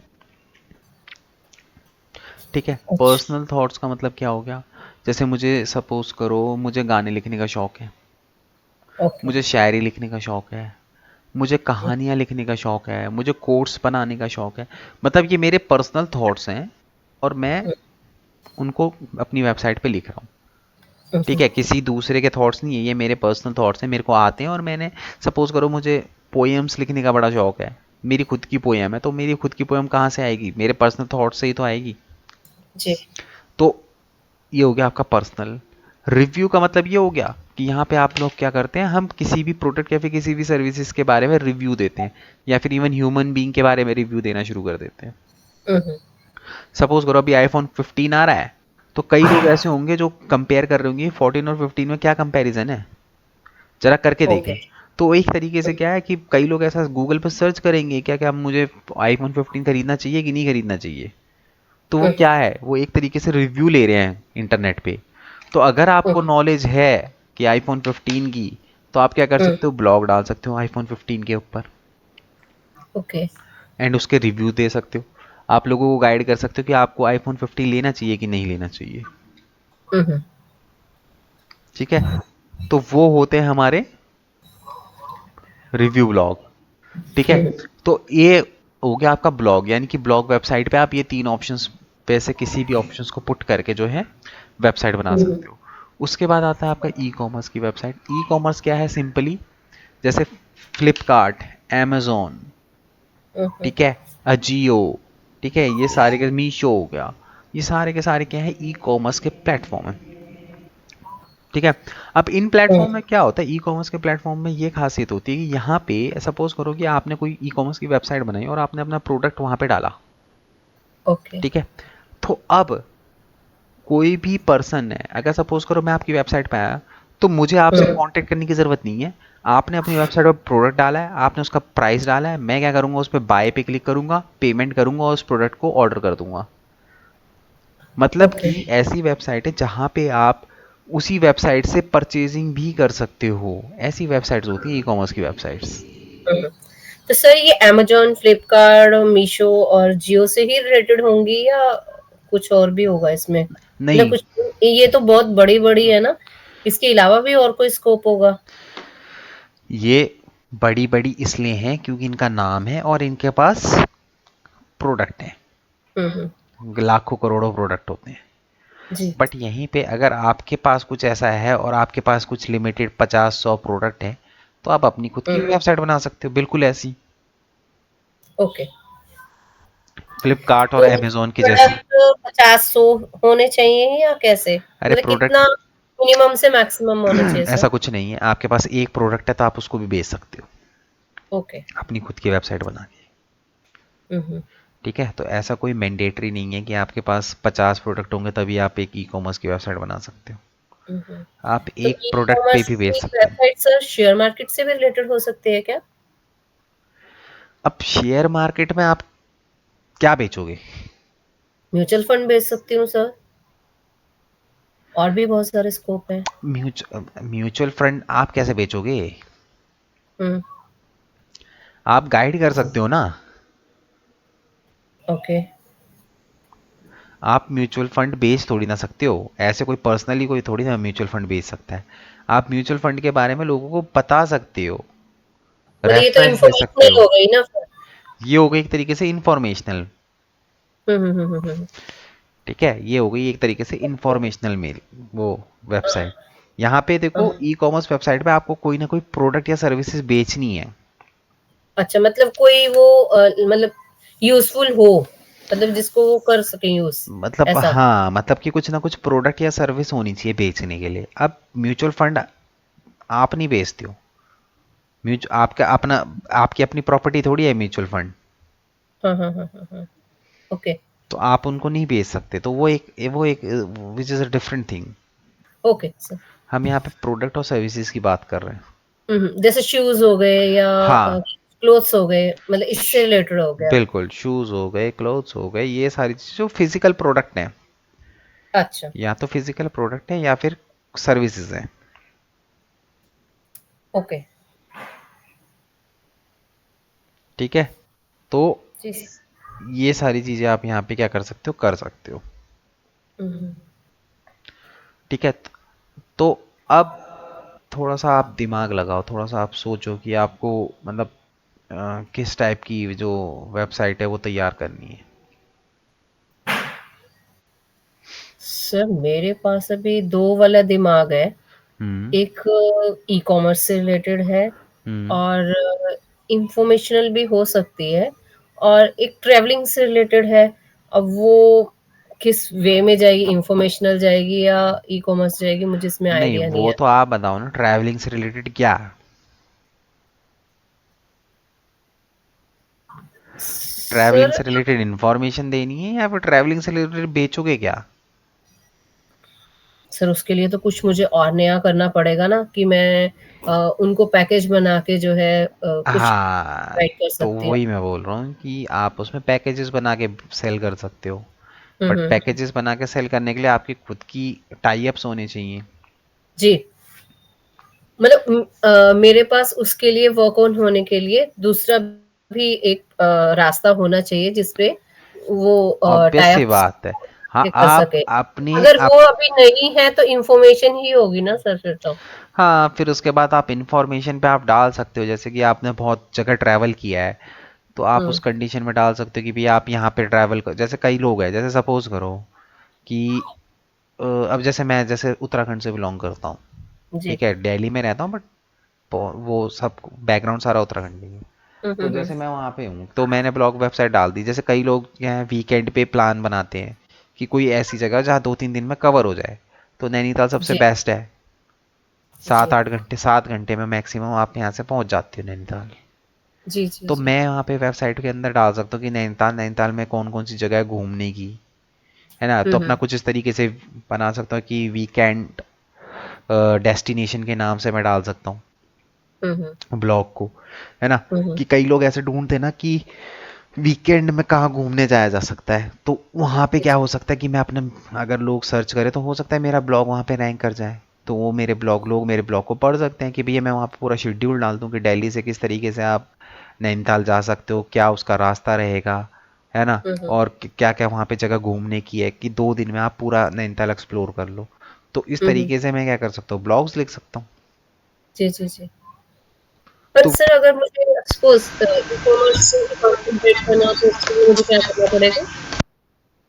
ठीक है। अच्छा। पर्सनल थॉट्स का मतलब क्या हो गया, जैसे मुझे सपोज करो, मुझे गाने लिखने का शौक है, ओके। मुझे शायरी लिखने का शौक है, मुझे कहानियाँ लिखने का शौक है, मुझे कोट्स बनाने का शौक है। मतलब ये मेरे पर्सनल थॉट्स हैं और मैं उनको अपनी वेबसाइट पे लिख रहा हूँ। ठीक है, किसी दूसरे के थॉट्स नहीं है, ये मेरे पर्सनल थॉट्स हैं, मेरे को आते हैं। और मैंने सपोज करो मुझे पोएम्स लिखने का बड़ा शौक है, मेरी खुद की पोएम है, तो मेरी खुद की पोएम कहाँ से आएगी, मेरे पर्सनल थॉट्स से ही तो आएगी। जी। तो ये हो गया आपका पर्सनल। रिव्यू का मतलब ये हो गया कि यहाँ पे आप लोग क्या करते हैं, हम किसी भी प्रोडक्ट या फिर किसी भी सर्विसेज के बारे में रिव्यू देते हैं, या फिर इवन ह्यूमन बीइंग के बारे में रिव्यू देना शुरू कर देते हैं। हम्म। सपोज करो अभी आईफोन 15 आ रहा है, तो कई लोग ऐसे होंगे जो कंपेयर कर रहे होंगे 14 और 15 में क्या कंपैरिजन है, जरा करके ओके। देखें। तो एक तरीके से क्या है कि कई लोग ऐसा गूगल पर सर्च करेंगे, क्या क्या मुझे आईफोन 15 खरीदना चाहिए कि नहीं खरीदना चाहिए। तो वो क्या है, वो एक तरीके से रिव्यू ले रहे हैं इंटरनेट पे। तो अगर आपको नॉलेज है कि आईफोन 15 की, तो आप क्या कर सकते हो, ब्लॉग डाल सकते हो आईफोन 15 के ऊपर, ओके। एंड उसके रिव्यू दे सकते हो। आप लोगों को गाइड कर सकते हो कि आपको आईफोन 15 लेना चाहिए कि नहीं लेना चाहिए। हम्म। ठीक है। तो वो होते हैं हमारे रिव्यू ब्लॉग। ठीक है। तो ये हो गया आपका ब्लॉग, यानी कि ब्लॉग वेबसाइट पे आप ये तीन ऑप्शंस पे से किसी भी ऑप्शंस को पुट करके जो है वेबसाइट बना सकते हो। उसके बाद आता है आपका ई कॉमर्स की वेबसाइट। ई कॉमर्स क्या है, सिंपली जैसे फ्लिपकार्ट, amazon, ठीक है, अजियो, ठीक है, ये सारे के, मीशो हो गया, ये सारे के सारे क्या है, ई कॉमर्स के प्लेटफॉर्म है। ठीक है। अब इन प्लेटफॉर्म में क्या होता है, ई कॉमर्स के प्लेटफॉर्म में ये खासियत होती है कि यहाँ पे सपोज करो कि आपने कोई ई कॉमर्स की वेबसाइट बनाई और आपने अपना प्रोडक्ट वहाँ पे डाला। ओके। ठीक है। तो अब कोई भी पर्सन है, अगर सपोज करो मैं आपकी वेबसाइट पे आया, तो मुझे आपसे कांटेक्ट करने की ज़रूरत नहीं है। आपने अपनी वेबसाइट पर प्रोडक्ट डाला है, आपने उसका प्राइस डाला है, मैं क्या करूँगा, उस पर बाय पे क्लिक करूँगा, पेमेंट करूँगा और उस प्रोडक्ट को ऑर्डर कर दूंगा। मतलब ओके। कि ऐसी वेबसाइट है जहाँ पे आप उसी वेबसाइट से परचेजिंग भी कर सकते हो। ऐसी वेबसाइट्स होती हैं ई कॉमर्स की वेबसाइट्स। तो सर ये अमेजोन, फ्लिपकार्ट, मीशो और जियो से ही रिलेटेड होंगी या कुछ और भी होगा इसमें, मतलब नहीं, कुछ, ये तो बहुत बड़ी बड़ी है ना, इसके अलावा भी और कोई स्कोप होगा? ये बड़ी बड़ी इसलिए हैं क्योंकि इनका नाम है और इनके पास प्रोडक्ट है, हम्म। लाखों करोड़ों प्रोडक्ट होते हैं। जी। बट यहीं पे अगर आपके पास कुछ ऐसा है और आपके पास कुछ लिमिटेड 50-100 प्रोडक्ट है, तो आप अपनी खुद की वेबसाइट बना सकते हो, बिल्कुल ऐसी, ओके। फ्लिपकार्ट और तो अमेजोन की जैसी। प्रोडक्ट 50-100 होने चाहिए या कैसे, अरे मतलब प्रोडक्ट, कितना मिनिमम से मैक्सिमम होना चाहिए सर? ऐसा कुछ नहीं है, आपके पास एक प्रोडक्ट है तो आप उसको भी बेच सकते हो ओके। अपनी खुद की वेबसाइट बना के। हम्म। ठीक है। तो ऐसा कोई मैंडेटरी नहीं है कि आपके पास 50 प्रोडक्ट होंगे तभी आप एक ई कॉमर्स की वेबसाइट बना सकते हो। हम्म। आप तो एक ई प्रोडक्ट पे कॉमर्स भी बेच की सकते हो। वेबसाइट सर शेयर मार्केट से भी रिलेटेड हो सकती है क्या? अब शेयर मार्केट में आप क्या बेचोगे, म्यूचुअल फंड बेच सकती हूँ सर, और भी बहुत सारे स्कोप हैं। म्यूचुअल फंड आप कैसे बेचोगे, हम्म। आप गाइड कर सकते हो ना। ओके। आप म्यूचुअल फंड बेच थोड़ी ना सकते हो, ऐसे कोई पर्सनली कोई थोड़ी ना म्यूचुअल फंड बेच सकता है। आप म्यूचुअल फंड के बारे में लोगों को बता सकते हो, मतलब ये तो रेफरेंस दे सकते इंफॉर्मेशनल हो। हो गई ना फिर। ये हो गई एक तरीके से इंफॉर्मेशनल। हम्म। ठीक है, ये हो गई एक तरीके से इंफॉर्मेशनल मेल, वो वेबसाइट। यहाँ पे देखो, ई कॉमर्स वेबसाइट पे आपको कोई ना कोई प्रोडक्ट या सर्विसेज बेचनी है। अच्छा, मतलब कोई वो मतलब यूजफुल हो, मतलब जिसको वो कर सके यूज, मतलब ऐसा। हाँ, मतलब कि कुछ ना कुछ प्रोडक्ट या सर्विस होनी चाहिए बेचने के लिए। अब म्यूचुअल फंड आप नहीं बेचते हो, म्यूचुअल आपका अपना, आपकी अपनी प्रॉपर्टी थोड़ी है म्यूचुअल फंड। हाँ हाँ हाँ हाँ हाँ। ओके। तो आप उनको नहीं बेच सकते, तो वो एक which is a different thing. Okay sir. हम यहाँ पे प्रोडक्ट और सर्विसेज की बात कर रहे हैं। जैसे शूज हो गए या हाँ, क्लोथ्स हो गए, मतलब इससे रिलेटेड हो गया। बिल्कुल, शूज़ हो गए, क्लोथ्स हो गए, ये सारी चीज़ जो फिजिकल प्रोडक्ट हैं, अच्छा। या तो फिजिकल प्रोडक्ट है या फिर सर्विसेज हैं। ओके। ठीक है, तो जी। ये सारी चीज़ें आप यहाँ पे क्या कर सकते हो, कर सकते हो। हम्म। ठीक है, तो अब थोड़ा सा आप दिमाग लगाओ, थोड़ा सा आप सोचो कि आपको मतलब किस टाइप की जो वेबसाइट है वो तैयार करनी है। सर मेरे पास अभी दो वाला दिमाग है। हम्म। एक ई कॉमर्स से रिलेटेड है, हम्म। और इंफॉर्मेशनल भी हो सकती है, और एक ट्रैवलिंग से रिलेटेड है। अब वो किस वे में जाएगी, इंफॉर्मेशनल जाएगी या ई कॉमर्स जाएगी, मुझे इसमें नहीं, आइडिया नहीं वो है। तो आप बताओ ना, ट्रैवलिंग से रिलेटेड क्या। ट्रैवलिंग सर, से रिलेटेड इंफॉर्मेशन देनी है या फिर ट्रैवलिंग से रिलेटेड बेचोगे क्या। सर उसके लिए तो कुछ मुझे और नया करना पड़ेगा ना, कि मैं उनको पैकेज बना के जो है कुछ हाँ, प्रोवाइड कर तो सकती हूँ। वही मैं बोल रहा हूँ कि आप उसमें पैकेजेस बना के सेल कर सकते हो। But hmm. पैकेजेस बना के सेल करने के लिए आपकी खुद की टाई अप्स होने चाहिए। जी, मतलब मेरे पास उसके लिए वर्क ऑन होने के लिए दूसरा भी एक रास्ता होना चाहिए जिसपे वो ऑब्वियस टाई सी अप्स बात है। हाँ, कर आप सके। अपनी अगर वो आप अभी नहीं है तो इंफॉर्मेशन ही होगी ना सर, फिर तो। हाँ, फिर उसके बाद आप इंफॉर्मेशन पे आप डाल सकते हो, जैसे कि आपने बहुत जगह ट्रैवल किया है, तो आप उस हम्म। कंडीशन में डाल सकते हो कि भाई आप यहाँ पे ट्रैवल कर, जैसे कई लोग हैं, जैसे सपोज करो कि अब जैसे मैं जैसे उत्तराखंड से बिलोंग करता हूँ। जी। ठीक है, दिल्ली में रहता हूँ, बट वो सब बैकग्राउंड सारा उत्तराखंडी है। तो हम्म। जैसे मैं वहाँ पे हूँ तो मैंने ब्लॉग वेबसाइट डाल दी। जैसे कई लोग यहाँ वीकेंड पे प्लान बनाते हैं कि कोई ऐसी जगह जहाँ 2-3 दिन में कवर हो जाए, तो नैनीताल सबसे जी बेस्ट है। सात जी आठ घंटे 7 घंटे में मैक्सिमम आप यहाँ से पहुँच जाते हो नैनीताल। जी जी तो जी। मैं वहाँ पे वेबसाइट के अंदर डाल सकता हूँ कि नैनीताल नैनीताल में कौन कौन सी जगह है घूमने की, है ना। तो अपना हम्म कुछ इस तरीके से बना सकता हूँ कि वीकेंड डेस्टिनेशन के नाम से मैं डाल सकता हूँ हम्म ब्लॉग को, है ना। हम्म कि कई लोग ऐसे ढूंढते हैं ना कि वीकेंड में कहाँ घूमने जाया जा सकता है, तो वहाँ पे क्या हो सकता है कि मैं अपने, अगर लोग सर्च करें तो हो सकता है मेरा ब्लॉग वहाँ पे रैंक कर जाए। तो वो मेरे ब्लॉग लोग मेरे ब्लॉग को पढ़ सकते हैं कि भैया मैं वहाँ पे पूरा शेड्यूल डाल दूँ कि दिल्ली से किस तरीके से आप नैनीताल जा सकते हो, क्या उसका रास्ता रहेगा, है ना। हम्म। और क्या क्या वहाँ पे जगह घूमने की है कि 2 दिन में आप पूरा नैनीताल एक्सप्लोर कर लो। तो इस हम्म। तरीके से मैं क्या कर सकता हूँ, ब्लॉग्स लिख सकता हूँ। जी जी जी। पर तो सर अगर मुझे सपोज ई कॉमर्स पे ही कंसंट्रेट करना हो तो उसके लिए मुझे क्या करना पड़ेगा?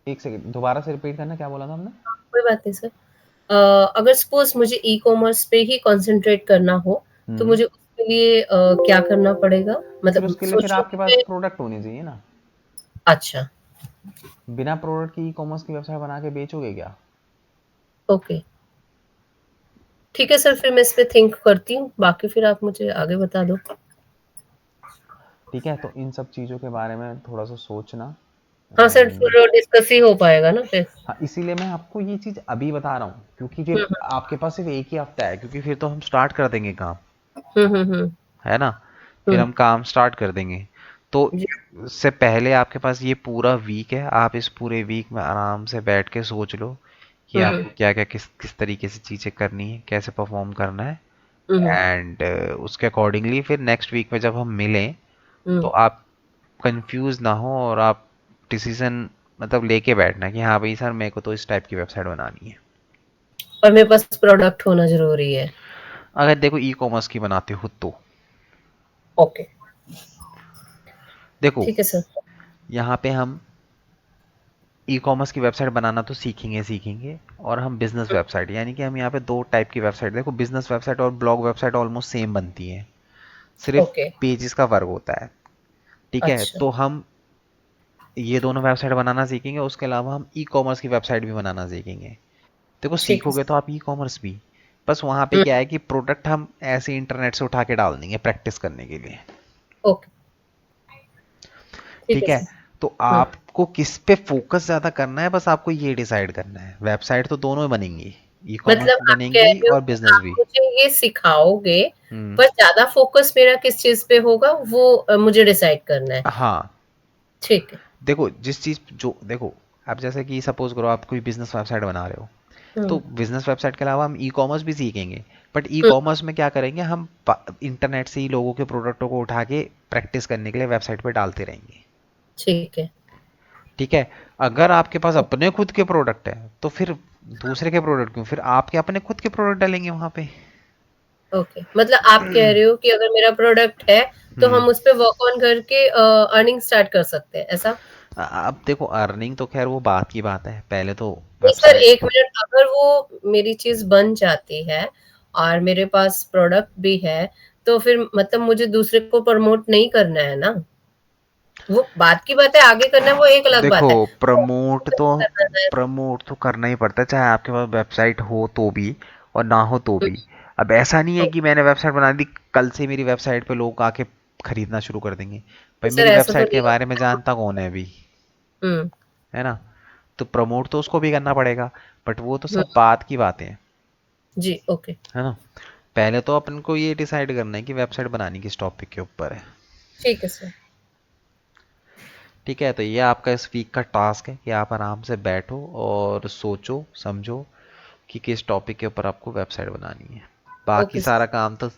एक सेकंड, दोबारा से रिपीट करना, क्या बोला था हमने। कोई बात नहीं सर। अगर सपोज मुझे ई कॉमर्स पे ही कंसंट्रेट करना हो तो हम्म। मुझे उसके लिए क्या करना पड़ेगा, फिर मतलब उसके लिए फिर सोशल आपके पास पे? प्रोडक्ट होने चाहिए ना। अच्छा। बिना प्रोडक्ट की ई कॉमर्स की वेबसाइट बना के बेचोगे क्या। ओके। ठीक है सर, फिर मैं इस पे थिंक करती हूँ, बाकी फिर आप मुझे आगे बता दो। ठीक है, तो इन सब चीज़ों के बारे में थोड़ा सा सोचना। हाँ सर, एंड फिर डिस्कस ही हो पाएगा ना फिर। हाँ, इसीलिए मैं आपको ये चीज़ अभी बता रहा हूँ, क्योंकि फिर हम्म आपके पास सिर्फ एक ही हफ्ता है, क्योंकि फिर तो हम स्टार्ट कर देंगे काम, हम्म। है ना। फिर हम्म। हम काम स्टार्ट कर देंगे। तो जी। उससे पहले आपके पास ये पूरा वीक है, आप इस पूरे वीक में आराम से बैठ के सोच लो कि हम्म आपको क्या क्या किस किस तरीके से चीज़ें करनी है, कैसे परफॉर्म करना है। हम्म एंड उसके अकॉर्डिंगली फिर नेक्स्ट वीक में जब हम मिलें, तो हम्म। आप कंफ्यूज ना हो और आप डिसीजन मतलब लेके बैठना कि हाँ भाई सर मेरे को तो इस टाइप की वेबसाइट बनानी है। और मेरे पास प्रोडक्ट होना जरूरी है। अगर देखो ई कॉमर्स की बनाते हो तो ओके। देखो, ठीक है सर। यहाँ पे हम ई कॉमर्स की वेबसाइट बनाना तो सीखेंगे सीखेंगे, और हम बिजनेस वेबसाइट, यानी कि हम यहाँ पे दो टाइप की वेबसाइट, देखो बिजनेस वेबसाइट और ब्लॉग वेबसाइट ऑलमोस्ट सेम बनती है, सिर्फ ओके। पेजेस का वर्क होता है। ठीक है, अच्छा। तो हम ये दोनों वेबसाइट बनाना सीखेंगे, उसके अलावा हम ई कॉमर्स की वेबसाइट भी बनाना सीखेंगे। देखो ठीक है सीखोगे सर। तो आप ई कॉमर्स भी, बस वहाँ पे हम्म। क्या है कि प्रोडक्ट हम ऐसे इंटरनेट से उठा के डाल देंगे प्रैक्टिस करने के लिए। ओके। ठीक है ठीक है, सर। तो हम्म। आपको किस पे फोकस ज़्यादा करना है, बस आपको ये डिसाइड करना है। वेबसाइट तो दोनों बनेंगी, ई कॉमर्स मतलब भी आप कह बनेंगी रहे हो और कि बिजनेस आप भी। मुझे ये सिखाओगे, हम्म। पर ज्यादा फोकस मेरा किस चीज पे होगा वो मुझे डिसाइड करना है। हाँ, ठीक है। देखो जिस चीज़ जो देखो, आप जैसे कि सपोज करो आप कोई बिजनेस वेबसाइट बना रहे हो, तो हम्म। बिजनेस वेबसाइट के अलावा हम ई कॉमर्स भी सीखेंगे। But E hmm. कॉमर्स में क्या करेंगे, हम इंटरनेट से ही लोगों के प्रोडक्टों को उठा के प्रैक्टिस करने के लिए वेबसाइट पे डालते रहेंगे। ठीक है। ठीक है, अगर आपके पास अपने खुद के प्रोडक्ट है तो फिर दूसरे के प्रोडक्ट क्यों, फिर आपके अपने खुद के प्रोडक्ट डालेंगे वहां पे। ओके, मतलब आप कह रहे हो कि अगर मेरा प्रोडक्ट है तो हम्म। हम उस पे वर्क ऑन करके अर्निंग स्टार्ट कर सकते हैं, ऐसा? अब देखो अर्निंग तो खैर वो बात की बात है, पहले तो नहीं सर, वेबसाइट। एक मिनट, अगर वो मेरी चीज बन जाती है और मेरे पास प्रोडक्ट भी है, तो फिर मतलब मुझे दूसरे को प्रमोट नहीं करना है ना? वो बात की बात है, आगे करना है वो एक अलग देखो बात है। प्रमोट तो करना ही पड़ता है, चाहे आपके पास वेबसाइट हो तो भी और ना हो तो भी। अब ऐसा नहीं है कि मैंने वेबसाइट बना दी, कल से मेरी वेबसाइट पे लोग आके खरीदना शुरू कर देंगे। भाई सर मेरी ऐसा तो वेबसाइट के नहीं बारे में होता। जानता कौन है अभी, हम्म। है ना? तो प्रमोट तो उसको भी करना पड़ेगा, बट वो तो हम्म। सब बात की बातें हैं, जी ओके। है ना? पहले तो अपन को ये डिसाइड करना है कि वेबसाइट बनानी किस टॉपिक के ऊपर है। ठीक है सर। ठीक है, तो ये आपका इस वीक का टास्क है कि आप आराम से बैठो और सोचो समझो कि किस टॉपिक के ऊपर आपको वेबसाइट बनानी है। बाकी ओके सारा सर। काम तो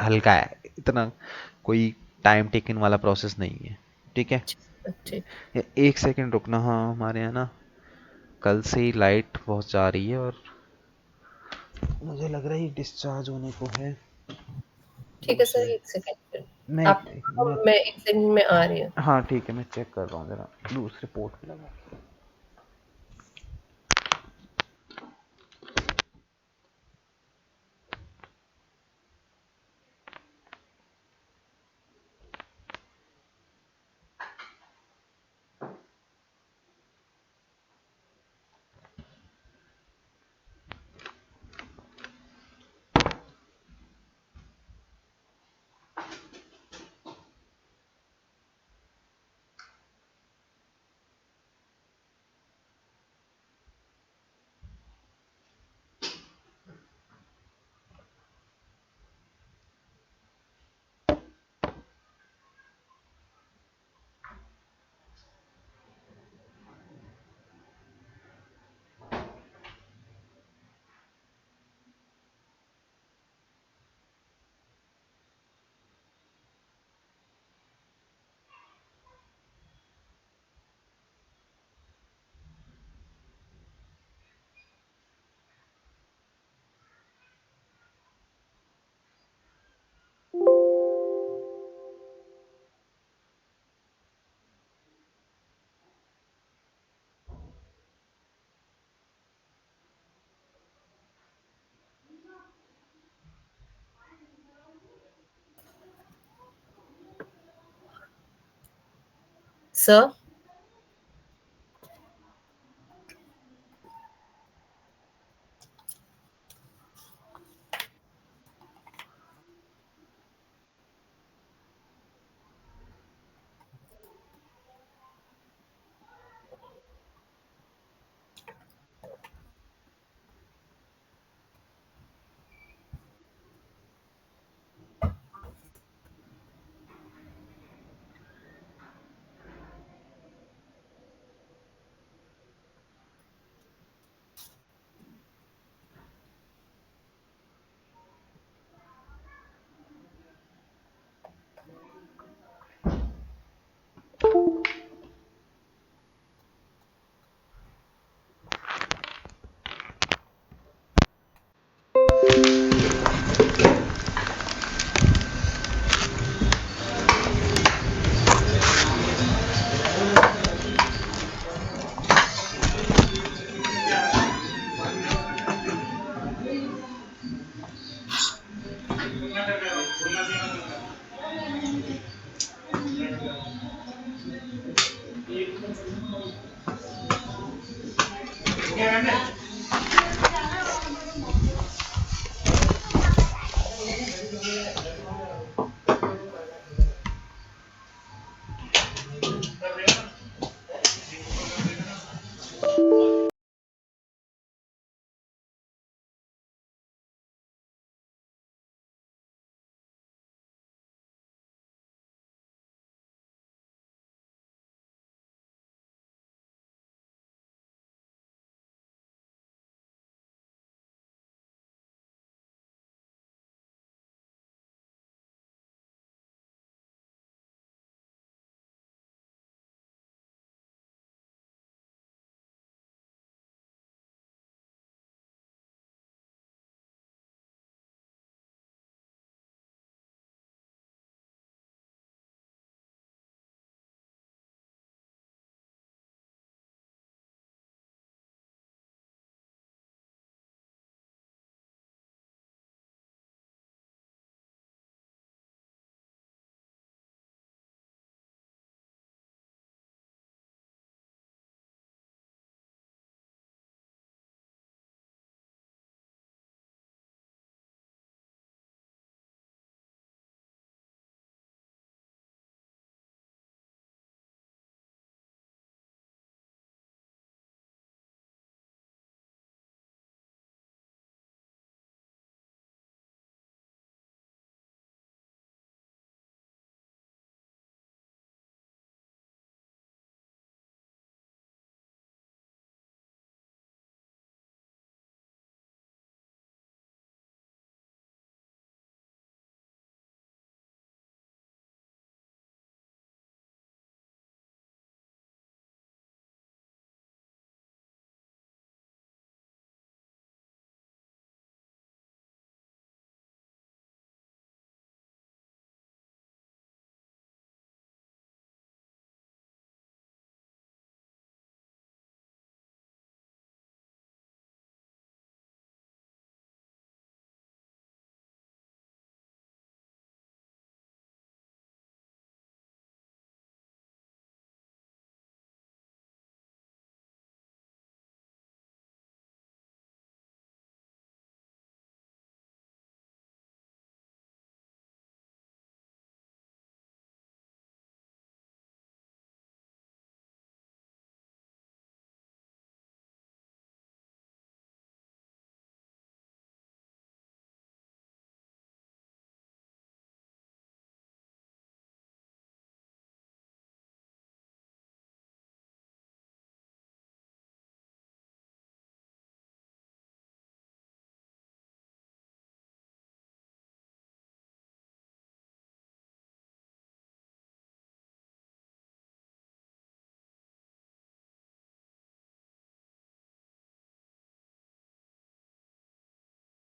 हल्का है, इतना कोई टाइम टेकन वाला प्रोसेस नहीं है। ठीक है, ठीक। एक सेकंड रुकना। हाँ, हमारे यहाँ ना कल से ही लाइट बहुत जा रही है और मुझे लग रहा है डिस्चार्ज होने को है। ठीक है सर, दूसरे एक सेकेंड फिर। मैं आप, मैं एक सेकंड में आ रही हूँ। हाँ ठीक है, मैं चेक कर रहा हूँ जरा दूसरे पोर्ट पे लगा। सर।